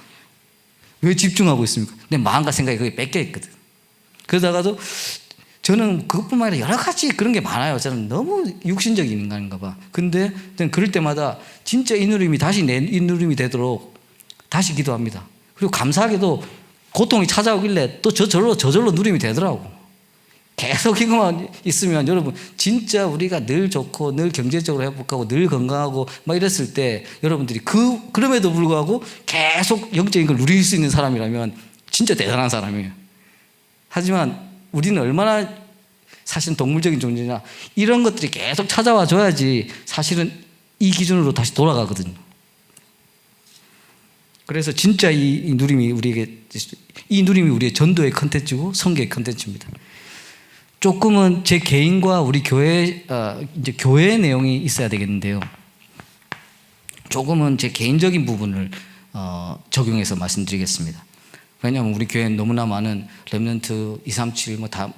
왜 집중하고 있습니까? 내 마음과 생각이 거기 뺏겨 있거든. 그러다가도 저는 그것뿐만 아니라 여러 가지 그런 게 많아요. 저는 너무 육신적인 인간인가 봐. 근데 저는 그럴 때마다 진짜 이 누림이 다시 이 누림이 되도록 다시 기도합니다. 그리고 감사하게도 고통이 찾아오길래 또 저절로 누림이 되더라고. 계속 이거만 있으면 여러분, 진짜 우리가 늘 좋고 늘 경제적으로 행복하고 늘 건강하고 막 이랬을 때, 여러분들이 그럼에도 불구하고 계속 영적인 걸 누릴 수 있는 사람이라면 진짜 대단한 사람이에요. 하지만 우리는 얼마나 사실은 동물적인 존재냐, 이런 것들이 계속 찾아와 줘야지 사실은 이 기준으로 다시 돌아가거든요. 그래서 진짜 이 누림이 우리의 전도의 컨텐츠고 선교의 컨텐츠입니다. 조금은 제 개인과 우리 교회 이제 교회의 내용이 있어야 되겠는데요. 조금은 제 개인적인 부분을 적용해서 말씀드리겠습니다. 왜냐하면 우리 교회는 너무나 많은 렘넌트 237 뭐 다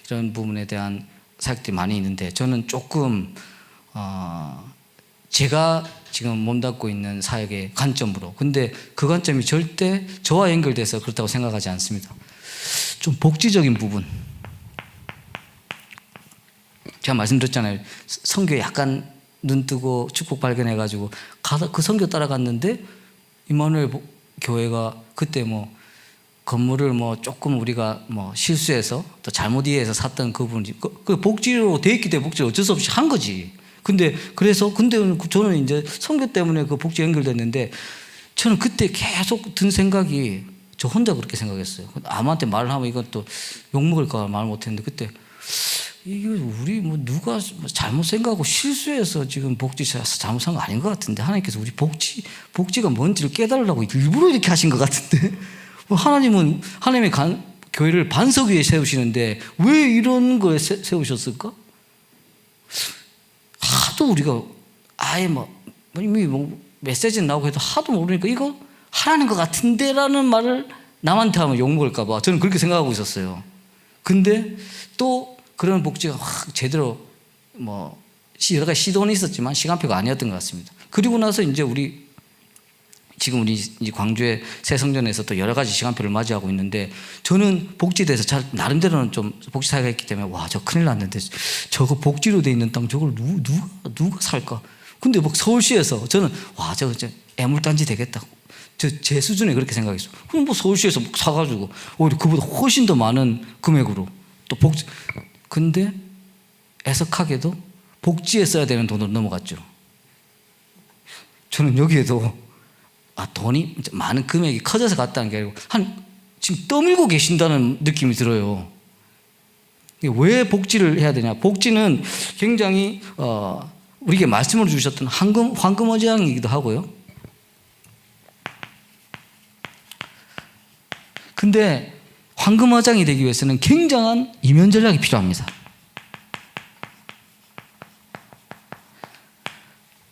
이런 부분에 대한 사역들이 많이 있는데 저는 조금 제가 지금 몸담고 있는 사역의 관점으로, 근데 그 관점이 절대 저와 연결돼서 그렇다고 생각하지 않습니다. 좀 복지적인 부분, 제가 말씀드렸잖아요. 선교에 약간 눈 뜨고 축복 발견해가지고 가서 그 선교 따라갔는데 임마누엘 교회가 그때 뭐 건물을 뭐 조금 우리가 뭐 실수해서 또 잘못 이해해서 샀던 그 부분이 그 복지로 돼 있기 때문에 복지를 어쩔 수 없이 한 거지. 근데 저는 이제 선교 때문에 그 복지 연결됐는데 저는 그때 계속 든 생각이 저 혼자 그렇게 생각했어요. 아무한테 말을 하면 이건 또 욕먹을까 말 못했는데 그때 이게 우리 뭐 누가 잘못 생각하고 실수해서 지금 복지 잘못한 거 아닌 것 같은데 하나님께서 우리 복지가 뭔지를 깨달으려고 일부러 이렇게 하신 것 같은데 하나님은 하나님의 교회를 반석 위에 세우시는데 왜 이런 거에 세우셨을까? 하도 우리가 아예 이미 메시지는 나오고 해도 하도 모르니까 이거 하라는 것 같은데라는 말을 남한테 하면 욕먹을까 봐 저는 그렇게 생각하고 있었어요. 근데 또 그런 복지가 제대로 여러 가지 시도는 있었지만 시간표가 아니었던 것 같습니다. 그리고 나서 이제 지금 우리 광주의 새 성전에서 또 여러 가지 시간표를 맞이하고 있는데 저는 복지에 대해서 나름대로는 좀 복지 사회가 있기 때문에 저 큰일 났는데 저거 복지로 돼 있는 땅 저걸 누가 살까? 근데 서울시에서 저는 저거 애물단지 되겠다. 제 수준에 그렇게 생각했어요. 그럼 서울시에서 사가지고 오히려 그보다 훨씬 더 많은 금액으로 또 근데 애석하게도 복지에 써야 되는 돈으로 넘어갔죠. 저는 여기에도 돈이 많은 금액이 커져서 갔다는 게 아니고 지금 떠밀고 계신다는 느낌이 들어요. 왜 복지를 해야 되냐? 복지는 굉장히 우리에게 말씀을 주셨던 황금어장이기도 하고요. 근데 황금어장이 되기 위해서는 굉장한 이면 전략이 필요합니다.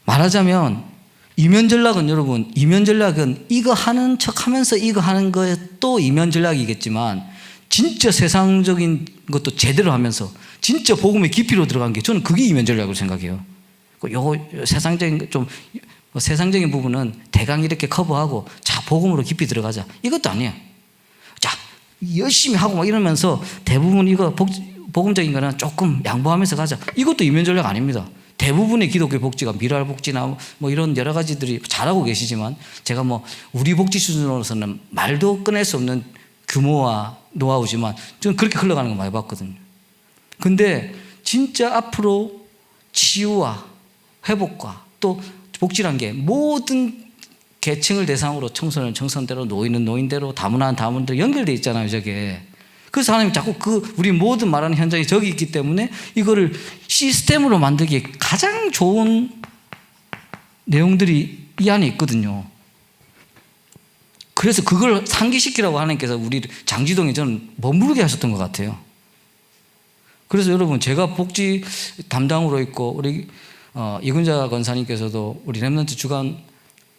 말하자면 이면 전략은 이거 하는 척 하면서 이거 하는 거에 또 이면 전략이겠지만 진짜 세상적인 것도 제대로 하면서 진짜 복음의 깊이로 들어간 게 저는 그게 이면 전략으로 생각해요. 세상적인 부분은 대강 이렇게 커버하고 복음으로 깊이 들어가자. 이것도 아니에요. 열심히 하고 이러면서 대부분 이거 복음적인 거는 조금 양보하면서 가자. 이것도 이면 전략 아닙니다. 대부분의 기독교 복지가 미랄 복지나 이런 여러 가지들이 잘하고 계시지만 제가 우리 복지 수준으로서는 말도 꺼낼 수 없는 규모와 노하우지만 저는 그렇게 흘러가는 거 많이 봤거든요. 근데 진짜 앞으로 치유와 회복과 또 복지란 게 모든 계층을 대상으로 청소년 청소년대로 노인은 노인대로 다문화는 다문화대로 연결되어 있잖아요. 저게. 그래서 하나님이 자꾸 우리 모든 말하는 현장이 저기 있기 때문에 이거를 시스템으로 만들기에 가장 좋은 내용들이 이 안에 있거든요. 그래서 그걸 상기시키라고 하나님께서 우리 장지동에 저는 머무르게 하셨던 것 같아요. 그래서 여러분 제가 복지 담당으로 있고 우리 이근자 권사님께서도 우리 렘넌트 주간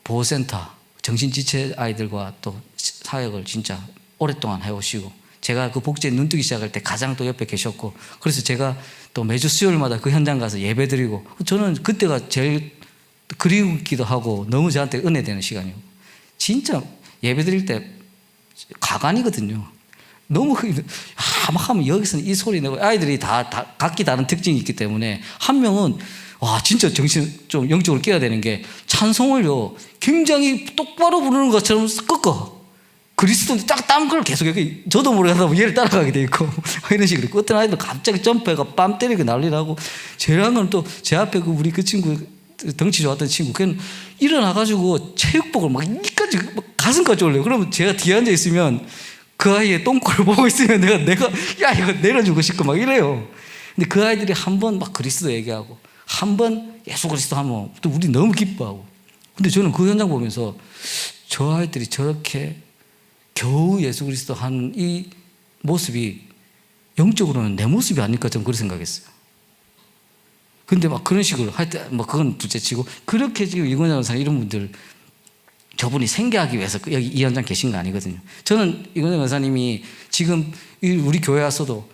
보호센터 정신지체 아이들과 또 사역을 진짜 오랫동안 해오시고 제가 그 복지에 눈뜨기 시작할 때 가장 또 옆에 계셨고 그래서 제가 또 매주 수요일마다 그 현장 가서 예배 드리고 저는 그때가 제일 그리우기도 하고 너무 저한테 은혜되는 시간이고 진짜 예배 드릴 때 가관이거든요. 너무 막 하면 여기서는 이 소리 내고 아이들이 다 각기 다른 특징이 있기 때문에 한 명은 진짜 정신 좀 영적으로 깨야 되는 게 찬송을요 굉장히 똑바로 부르는 것처럼 꺾어. 그리스도는 딱 딴 걸 계속 여기 저도 모르게 하다 보면 얘를 따라가게 돼 있고 이런 식으로 어떤 아이들 갑자기 점프해가 빰 때리고 난리나고 쟤랑은 또 제 앞에 우리 그 친구 덩치 좋았던 친구 걔는 일어나가지고 체육복을 막 이까지 가슴까지 올려요. 그러면 제가 뒤에 앉아 있으면 그 아이의 똥꼬를 보고 있으면 내가 야 이거 내려주고 싶고 막 이래요. 근데 그 아이들이 한 번 막 그리스도 얘기하고 한 번 예수 그리스도 하면 또 우리 너무 기뻐하고. 근데 저는 그 현장 보면서 저 아이들이 저렇게 겨우 예수 그리스도 하는 이 모습이 영적으로는 내 모습이 아닐까 저는 그렇게 생각했어요. 근데 막 그런 식으로 할 때 뭐 그건 둘째치고 그렇게 지금 이건영 원사님 이런 분들 저분이 생계하기 위해서 여기 이 현장 계신 거 아니거든요. 저는 이건영 원사님이 지금 우리 교회 와서도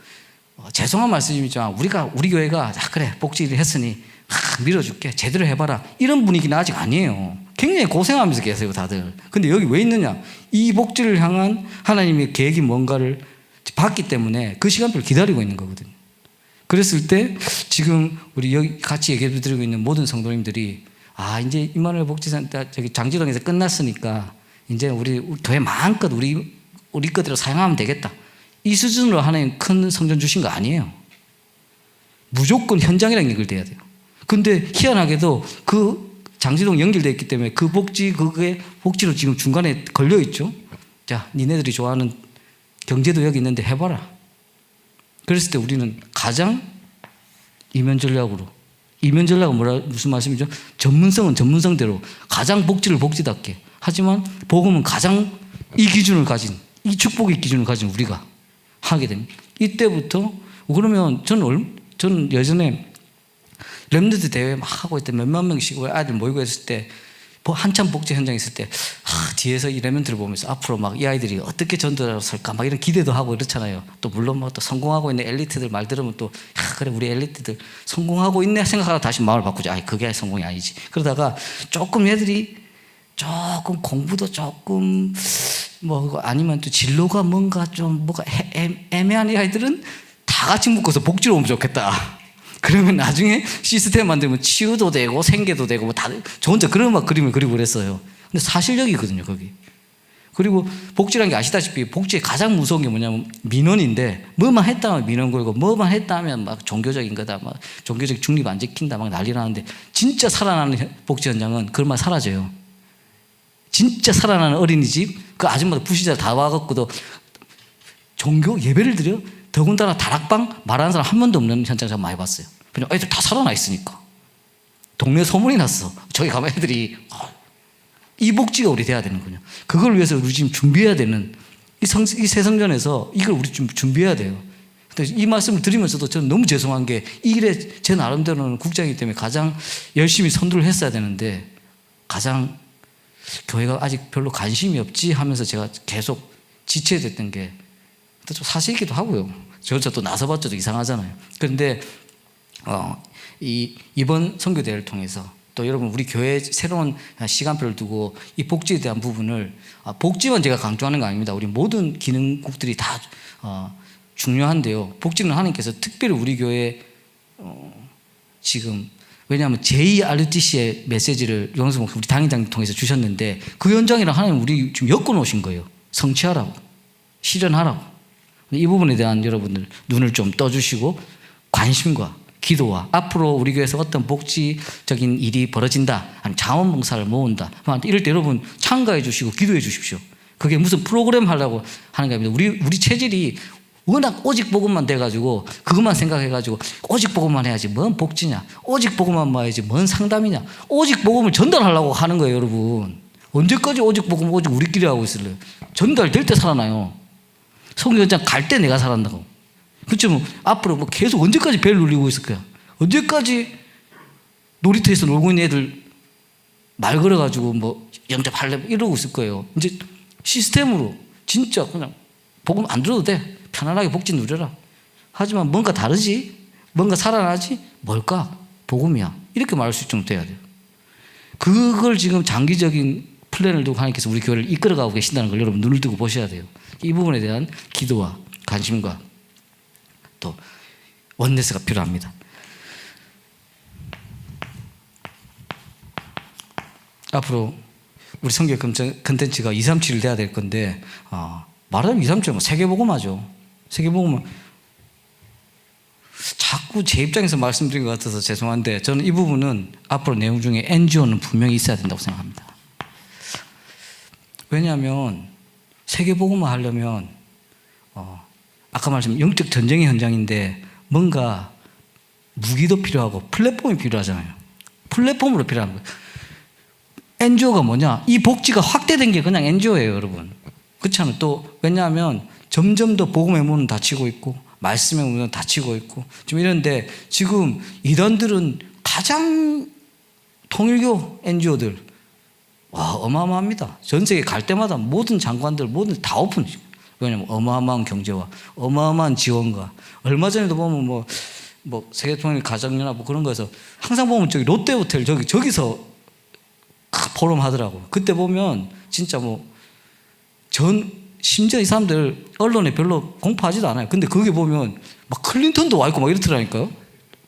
죄송한 말씀이지만 우리 교회가 그래 복지를 했으니 밀어줄게 제대로 해봐라 이런 분위기는 아직 아니에요. 굉장히 고생하면서 계세요 다들. 근데 여기 왜 있느냐, 이 복지를 향한 하나님의 계획이 뭔가를 봤기 때문에 그 시간표를 기다리고 있는 거거든요. 그랬을 때 지금 우리 여기 같이 얘기 드리고 있는 모든 성도님들이 이제 임마누엘 복지센터 저기 장지동에서 끝났으니까 이제 우리 교회 마음껏 우리 것대로 사용하면 되겠다, 이 수준으로 하나님 큰 성전 주신 거 아니에요. 무조건 현장이랑 연결돼야 돼요. 근데 희한하게도 그 장지동 연결되어 있기 때문에 그 복지로 지금 중간에 걸려 있죠. 자, 니네들이 좋아하는 경제도 여기 있는데 해봐라. 그랬을 때 우리는 가장 이면 전략은 무슨 말씀이죠? 전문성은 전문성대로 가장 복지를 복지답게, 하지만 복음은 가장 이 기준을 가진, 이 축복의 기준을 가진 우리가 하게 됩니다. 이때부터 그러면 저는 예전에 렘넌트 대회 막 하고 있을 때 몇만 명씩 아이들 모이고 있을 때 한참 복지 현장에 있을 때 뒤에서 이 렘넌트를 보면서 앞으로 막 이 아이들이 어떻게 전도자로 설까 막 이런 기대도 하고 이렇잖아요. 또 물론 뭐 또 성공하고 있는 엘리트들 말 들으면 또 그래 우리 엘리트들 성공하고 있네 생각하다 다시 마음을 바꾸죠. 그게 성공이 아니지. 그러다가 조금 애들이 조금 공부도 조금 뭐 아니면 또 진로가 뭔가 좀 뭐가 애매한 이 아이들은 다 같이 묶어서 복지로 오면 좋겠다. 그러면 나중에 시스템 만들면 치유도 되고 생계도 되고 뭐 다 저 혼자 그런 막 그림을 그리고 그랬어요. 근데 사실적이거든요 거기. 그리고 복지라는 게 아시다시피 복지의 가장 무서운 게 뭐냐면 민원인데, 뭐만 했다면 민원 걸고 뭐만 했다면 막 종교적인 거다, 막 종교적 중립 안 지킨다 막 난리 나는데, 진짜 살아나는 복지 현장은 그런 말 사라져요. 진짜 살아나는 어린이집 그 아줌마들 부시자 다 와갖고도 종교 예배를 드려. 더군다나 다락방 말하는 사람 한 번도 없는 현장 제가 많이 봤어요. 그냥 애들 다 살아나 있으니까. 동네 소문이 났어. 저기 가면 애들이 이 복지가 우리 돼야 되는군요. 그걸 위해서 우리 지금 준비해야 되는 이 새 성전에서 이걸 우리 좀 준비해야 돼요. 근데 이 말씀을 드리면서도 저는 너무 죄송한 게 이 일에 제 나름대로는 국장이기 때문에 가장 열심히 선두를 했어야 되는데 가장 교회가 아직 별로 관심이 없지 하면서 제가 계속 지체됐던 게 좀 사실이기도 하고요. 저도 또 나서봤자도 이상하잖아요. 그런데 이번 선교대회를 통해서 또 여러분 우리 교회에 새로운 시간표를 두고 이 복지에 대한 부분을, 복지만 제가 강조하는 거 아닙니다. 우리 모든 기능국들이 다 중요한데요. 복지는 하나님께서 특별히 우리 교회에 지금, 왜냐하면 제2RUTC의 메시지를 영성 우리 당회장님 통해서 주셨는데 그 현장이랑 하나님 우리 지금 엮어 놓으신 거예요. 성취하라고, 실현하라고. 이 부분에 대한 여러분들 눈을 좀 떠주시고 관심과 기도와 앞으로 우리 교회에서 어떤 복지적인 일이 벌어진다, 아니면 자원봉사를 모은다, 이럴 때 여러분 참가해 주시고 기도해 주십시오. 그게 무슨 프로그램 하려고 하는 게 아닙니다. 우리 체질이 워낙 오직 복음만 돼가지고 그것만 생각해가지고 오직 복음만 해야지 뭔 복지냐, 오직 복음만 봐야지 뭔 상담이냐, 오직 복음을 전달하려고 하는 거예요. 여러분 언제까지 오직 복음 오직 우리끼리 하고 있을래요? 전달될 때 살아나요. 성경 현장 갈 때 내가 살아난다고. 그렇죠? 뭐 앞으로 뭐 계속 언제까지 벨 눌리고 있을 거야? 언제까지 놀이터에서 놀고 있는 애들 말 걸어가지고 뭐 영접할래 이러고 있을 거예요. 이제 시스템으로 진짜 그냥 복음 안 들어도 돼. 편안하게 복지 누려라. 하지만 뭔가 다르지? 뭔가 살아나지? 뭘까? 복음이야. 이렇게 말할 수 있도록 돼야 돼요. 그걸 지금 장기적인 플랜을 두고 하나님께서 우리 교회를 이끌어가고 계신다는 걸 여러분 눈을 뜨고 보셔야 돼요. 이 부분에 대한 기도와 관심과 또 원네스가 필요합니다. 앞으로 우리 성교 컨텐츠가 237을 돼야 될 건데 말하자면 237은 세계복음화죠. 세계복음은 자꾸 제 입장에서 말씀드린 것 같아서 죄송한데 저는 이 부분은 앞으로 내용 중에 NGO는 분명히 있어야 된다고 생각합니다. 왜냐하면 세계복음화 하려면 아까 말씀 영적 전쟁의 현장인데 뭔가 무기도 필요하고 플랫폼이 필요하잖아요. 플랫폼으로 필요한 거예요. NGO가 뭐냐? 이 복지가 확대된 게 그냥 NGO예요, 여러분. 그렇잖아요. 또 왜냐하면 점점 더 복음의 문은 닫히고 있고 말씀의 문은 닫히고 있고 좀 이런데 지금 이단들은 가장 통일교 NGO들 와 어마어마합니다. 전 세계 갈 때마다 모든 장관들 모든 다 오픈. 왜냐면 어마어마한 경제와 어마어마한 지원과 얼마 전에도 보면 뭐 세계통일 가정연합 뭐 그런 거에서 항상 보면 저기 롯데호텔 저기서 포럼 하더라고. 그때 보면 진짜 심지어 이 사람들 언론에 별로 공포하지도 않아요. 근데 거기 보면 막 클린턴도 와 있고 막 이렇더라니까요.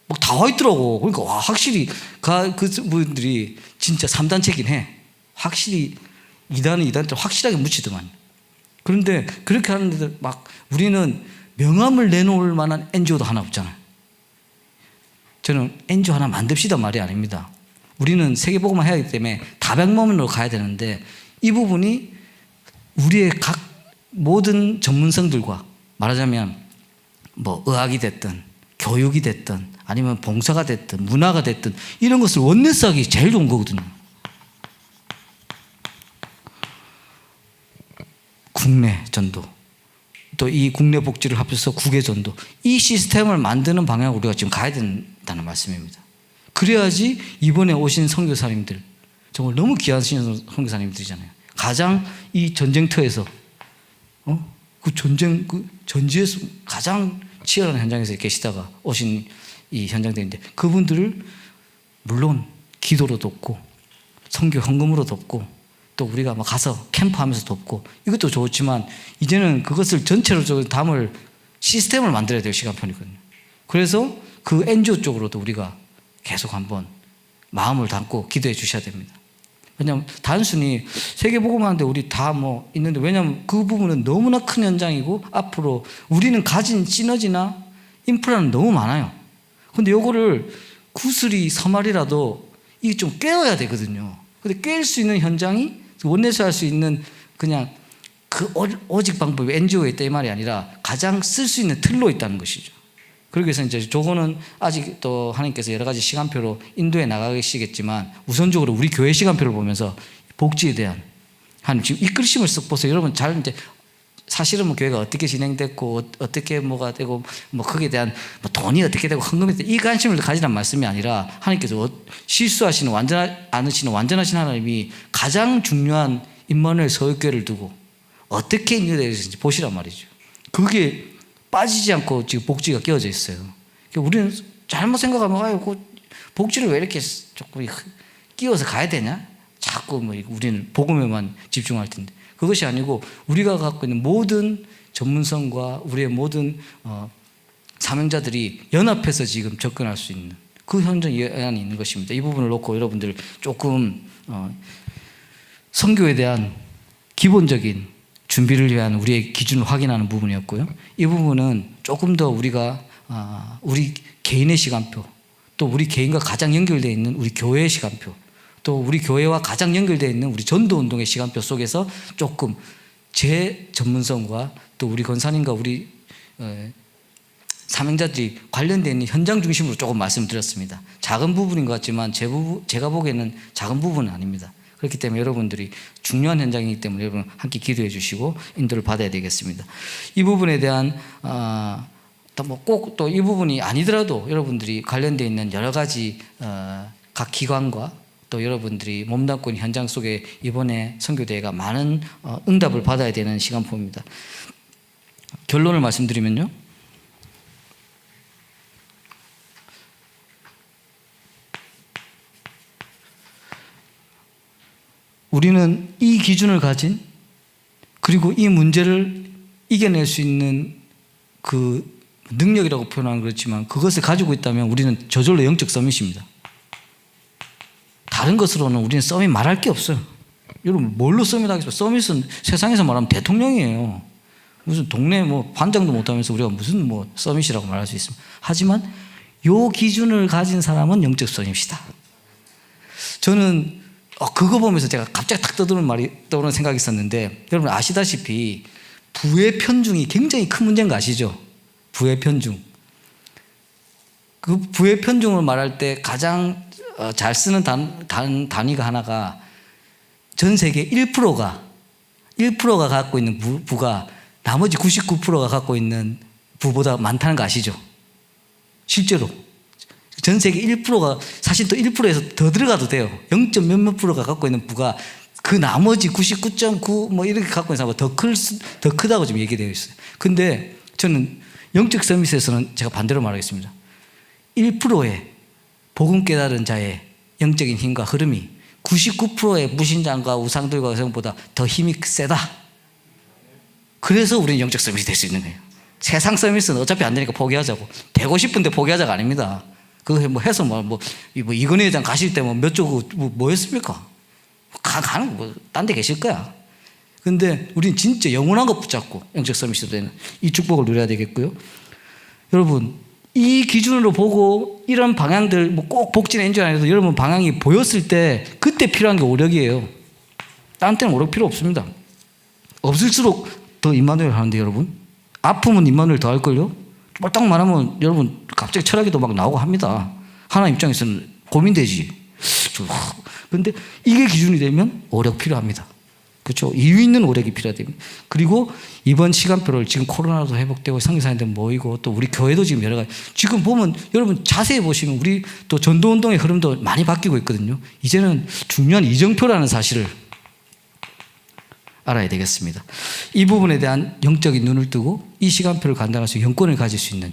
막 다 와 있더라고. 그러니까 와 확실히 그 분들이 진짜 3단체긴 해. 확실히 이단은 이단한테 확실하게 묻히더만. 그런데 그렇게 하는데 막 우리는 명함을 내놓을 만한 NGO도 하나 없잖아요. 저는 NGO 하나 만듭시다 말이 아닙니다. 우리는 세계복음화 해야 하기 때문에 다백만으로 가야 되는데 이 부분이 우리의 각 모든 전문성들과 말하자면 의학이 됐든 교육이 됐든 아니면 봉사가 됐든 문화가 됐든 이런 것을 원내스하기 제일 좋은 거거든요. 국내 전도 또 이 국내 복지를 합쳐서 국외 전도 이 시스템을 만드는 방향으로 우리가 지금 가야 된다는 말씀입니다. 그래야지 이번에 오신 선교사님들 정말 너무 귀한 선교사님들이잖아요. 가장 이 전쟁터에서 그 전지에서 가장 치열한 현장에서 계시다가 오신 이 현장들인데 그분들을 물론 기도로 돕고 선교 헌금으로 돕고 또 우리가 가서 캠프하면서 돕고 이것도 좋지만 이제는 그것을 전체로 담을 시스템을 만들어야 될 시간표이거든요. 그래서 그 NGO 쪽으로도 우리가 계속 한번 마음을 담고 기도해 주셔야 됩니다. 왜냐하면 단순히 세계복음화하는데 우리 다 있는데 왜냐하면 그 부분은 너무나 큰 현장이고 앞으로 우리는 가진 시너지나 인프라는 너무 많아요. 근데 요거를 구슬이 서말이라도 이게 좀 깨어야 되거든요. 근데 깰 수 있는 현장이 원내에서 할 수 있는 그냥 그 오직 방법이 NGO에 있다 이 말이 아니라 가장 쓸 수 있는 틀로 있다는 것이죠. 그러기 위해서 이제 저거는 아직 또 하나님께서 여러 가지 시간표로 인도에 나가시겠지만 우선적으로 우리 교회 시간표를 보면서 복지에 대한 하나님 지금 이 글씨를 쓱 보세요. 여러분 잘 이제 사실은 교회가 어떻게 진행됐고 어떻게 뭐가 되고 거기에 대한 돈이 어떻게 되고 헌금이 이 관심을 가지란 말씀이 아니라 하나님께서 실수하시는 않으시는 완전하신 하나님이 가장 중요한 임마누엘 서울교회를 두고 어떻게 인도되는지 보시란 말이죠. 그게 빠지지 않고 지금 복지가 끼워져 있어요. 우리는 잘못 생각하면 복지를 왜 이렇게 조금 끼워서 가야 되냐? 자꾸 우리는 복음에만 집중할 텐데 그것이 아니고 우리가 갖고 있는 모든 전문성과 우리의 모든 사명자들이 연합해서 지금 접근할 수 있는 그 현장이 있는 것입니다. 이 부분을 놓고 여러분들 조금 선교에 대한 기본적인 준비를 위한 우리의 기준을 확인하는 부분이었고요. 이 부분은 조금 더 우리가 우리 개인의 시간표 또 우리 개인과 가장 연결되어 있는 우리 교회의 시간표 또 우리 교회와 가장 연결되어 있는 우리 전도운동의 시간표 속에서 조금 제 전문성과 또 우리 권사님과 우리 사명자들이 관련되어 있는 현장 중심으로 조금 말씀드렸습니다. 작은 부분인 것 같지만 제가 보기에는 작은 부분은 아닙니다. 그렇기 때문에 여러분들이 중요한 현장이기 때문에 여러분 함께 기도해 주시고 인도를 받아야 되겠습니다. 이 부분에 대한 꼭 또 이 부분이 아니더라도 여러분들이 관련되어 있는 여러 가지 각 기관과 또 여러분들이 몸담고 있는 현장 속에 이번에 선교대회가 많은 응답을 받아야 되는 시간표입니다. 결론을 말씀드리면요. 우리는 이 기준을 가진 그리고 이 문제를 이겨낼 수 있는 그 능력이라고 표현하는 그렇지만 그것을 가지고 있다면 우리는 저절로 영적 서밋입니다. 다른 것으로는 우리는 서밋 말할 게 없어요. 여러분 뭘로 서밋 하겠어요? 서밋은 세상에서 말하면 대통령이에요. 무슨 동네 반장도 못하면서 우리가 무슨 서밋이라고 말할 수 있습니다. 하지만 요 기준을 가진 사람은 영적 서밋이다. 저는 그거 보면서 제가 갑자기 탁 떠오르는 생각이 있었는데 여러분 아시다시피 부의 편중이 굉장히 큰 문제인 거 아시죠? 부의 편중. 그 부의 편중을 말할 때 가장 잘 쓰는 단위가 하나가 전 세계 1%가 갖고 있는 부가 나머지 99%가 갖고 있는 부보다 많다는 거 아시죠? 실제로 전 세계 1%가 사실 또 1%에서 더 들어가도 돼요. 0. 몇몇 %가 갖고 있는 부가 그 나머지 99.9 뭐 이렇게 갖고 있는 사람보다 더 크다고 지금 얘기되어 있어요. 근데 저는 영적 서밋에서는 제가 반대로 말하겠습니다. 1%의 복음 깨달은 자의 영적인 힘과 흐름이 99%의 무신장과 우상들과 성보다 더 힘이 세다. 그래서 우리는 영적 서밋이 될 수 있는 거예요. 세상 서밋은 어차피 안 되니까 포기하자고. 되고 싶은데 포기하자가 아닙니다. 그거 뭐 해서 이건희 회장 가실 때 몇 조 뭐였습니까? 가는 딴 데 계실 거야. 근데 우리는 진짜 영원한 것 붙잡고 영적 서밋이 되는 이 축복을 누려야 되겠고요. 여러분, 이 기준으로 보고 이런 방향들 꼭 복지나 엔지오 안에도 여러분 방향이 보였을 때 그때 필요한 게 오력이에요. 딴 때는 오력 필요 없습니다. 없을수록 더 임마누엘 하는데 여러분, 아프면 임마누엘 더 할걸요? 딱 말하면 여러분 갑자기 철학에도 막 나오고 합니다. 하나님 입장에서는 고민되지. 그런데 이게 기준이 되면 오력 필요합니다. 그렇죠? 이유 있는 오력이 필요합니다. 그리고 이번 시간표를 지금 코로나도 회복되고 선교사님들 모이고 또 우리 교회도 지금 여러 가지 지금 보면 여러분 자세히 보시면 우리 또 전도운동의 흐름도 많이 바뀌고 있거든요. 이제는 중요한 이정표라는 사실을 알아야 되겠습니다. 이 부분에 대한 영적인 눈을 뜨고 이 시간표를 감당할 영권을 가질 수 있는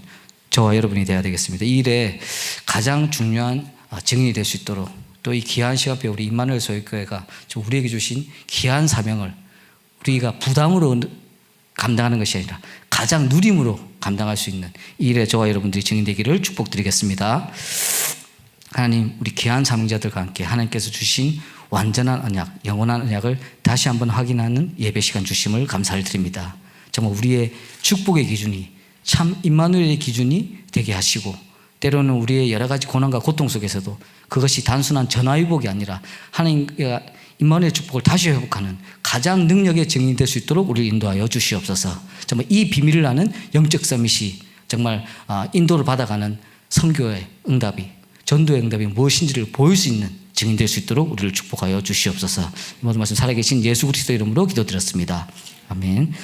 저와 여러분이 되어야 되겠습니다. 이 일에 가장 중요한 증인이 될 수 있도록 또 이 귀한 시간표에 우리 임마누엘 소유교회가 우리에게 주신 귀한 사명을 우리가 부담으로 감당하는 것이 아니라 가장 누림으로 감당할 수 있는 이 일에 저와 여러분들이 증인되기를 축복드리겠습니다. 하나님, 우리 귀한 사명자들과 함께 하나님께서 주신 완전한 언약, 영원한 언약을 다시 한번 확인하는 예배 시간 주심을 감사를 드립니다. 정말 우리의 축복의 기준이 참 임마누엘의 기준이 되게 하시고 때로는 우리의 여러 가지 고난과 고통 속에서도 그것이 단순한 전화위복이 아니라 하나님과 임마누엘의 축복을 다시 회복하는 가장 능력의 증인이 될 수 있도록 우리를 인도하여 주시옵소서. 정말 이 비밀을 아는 영적 서밋이 정말 인도를 받아가는 선교의 응답이, 전도의 응답이 무엇인지를 보일 수 있는 증인 될 수 있도록 우리를 축복하여 주시옵소서. 이 모든 말씀 살아계신 예수 그리스도 이름으로 기도드렸습니다. 아멘.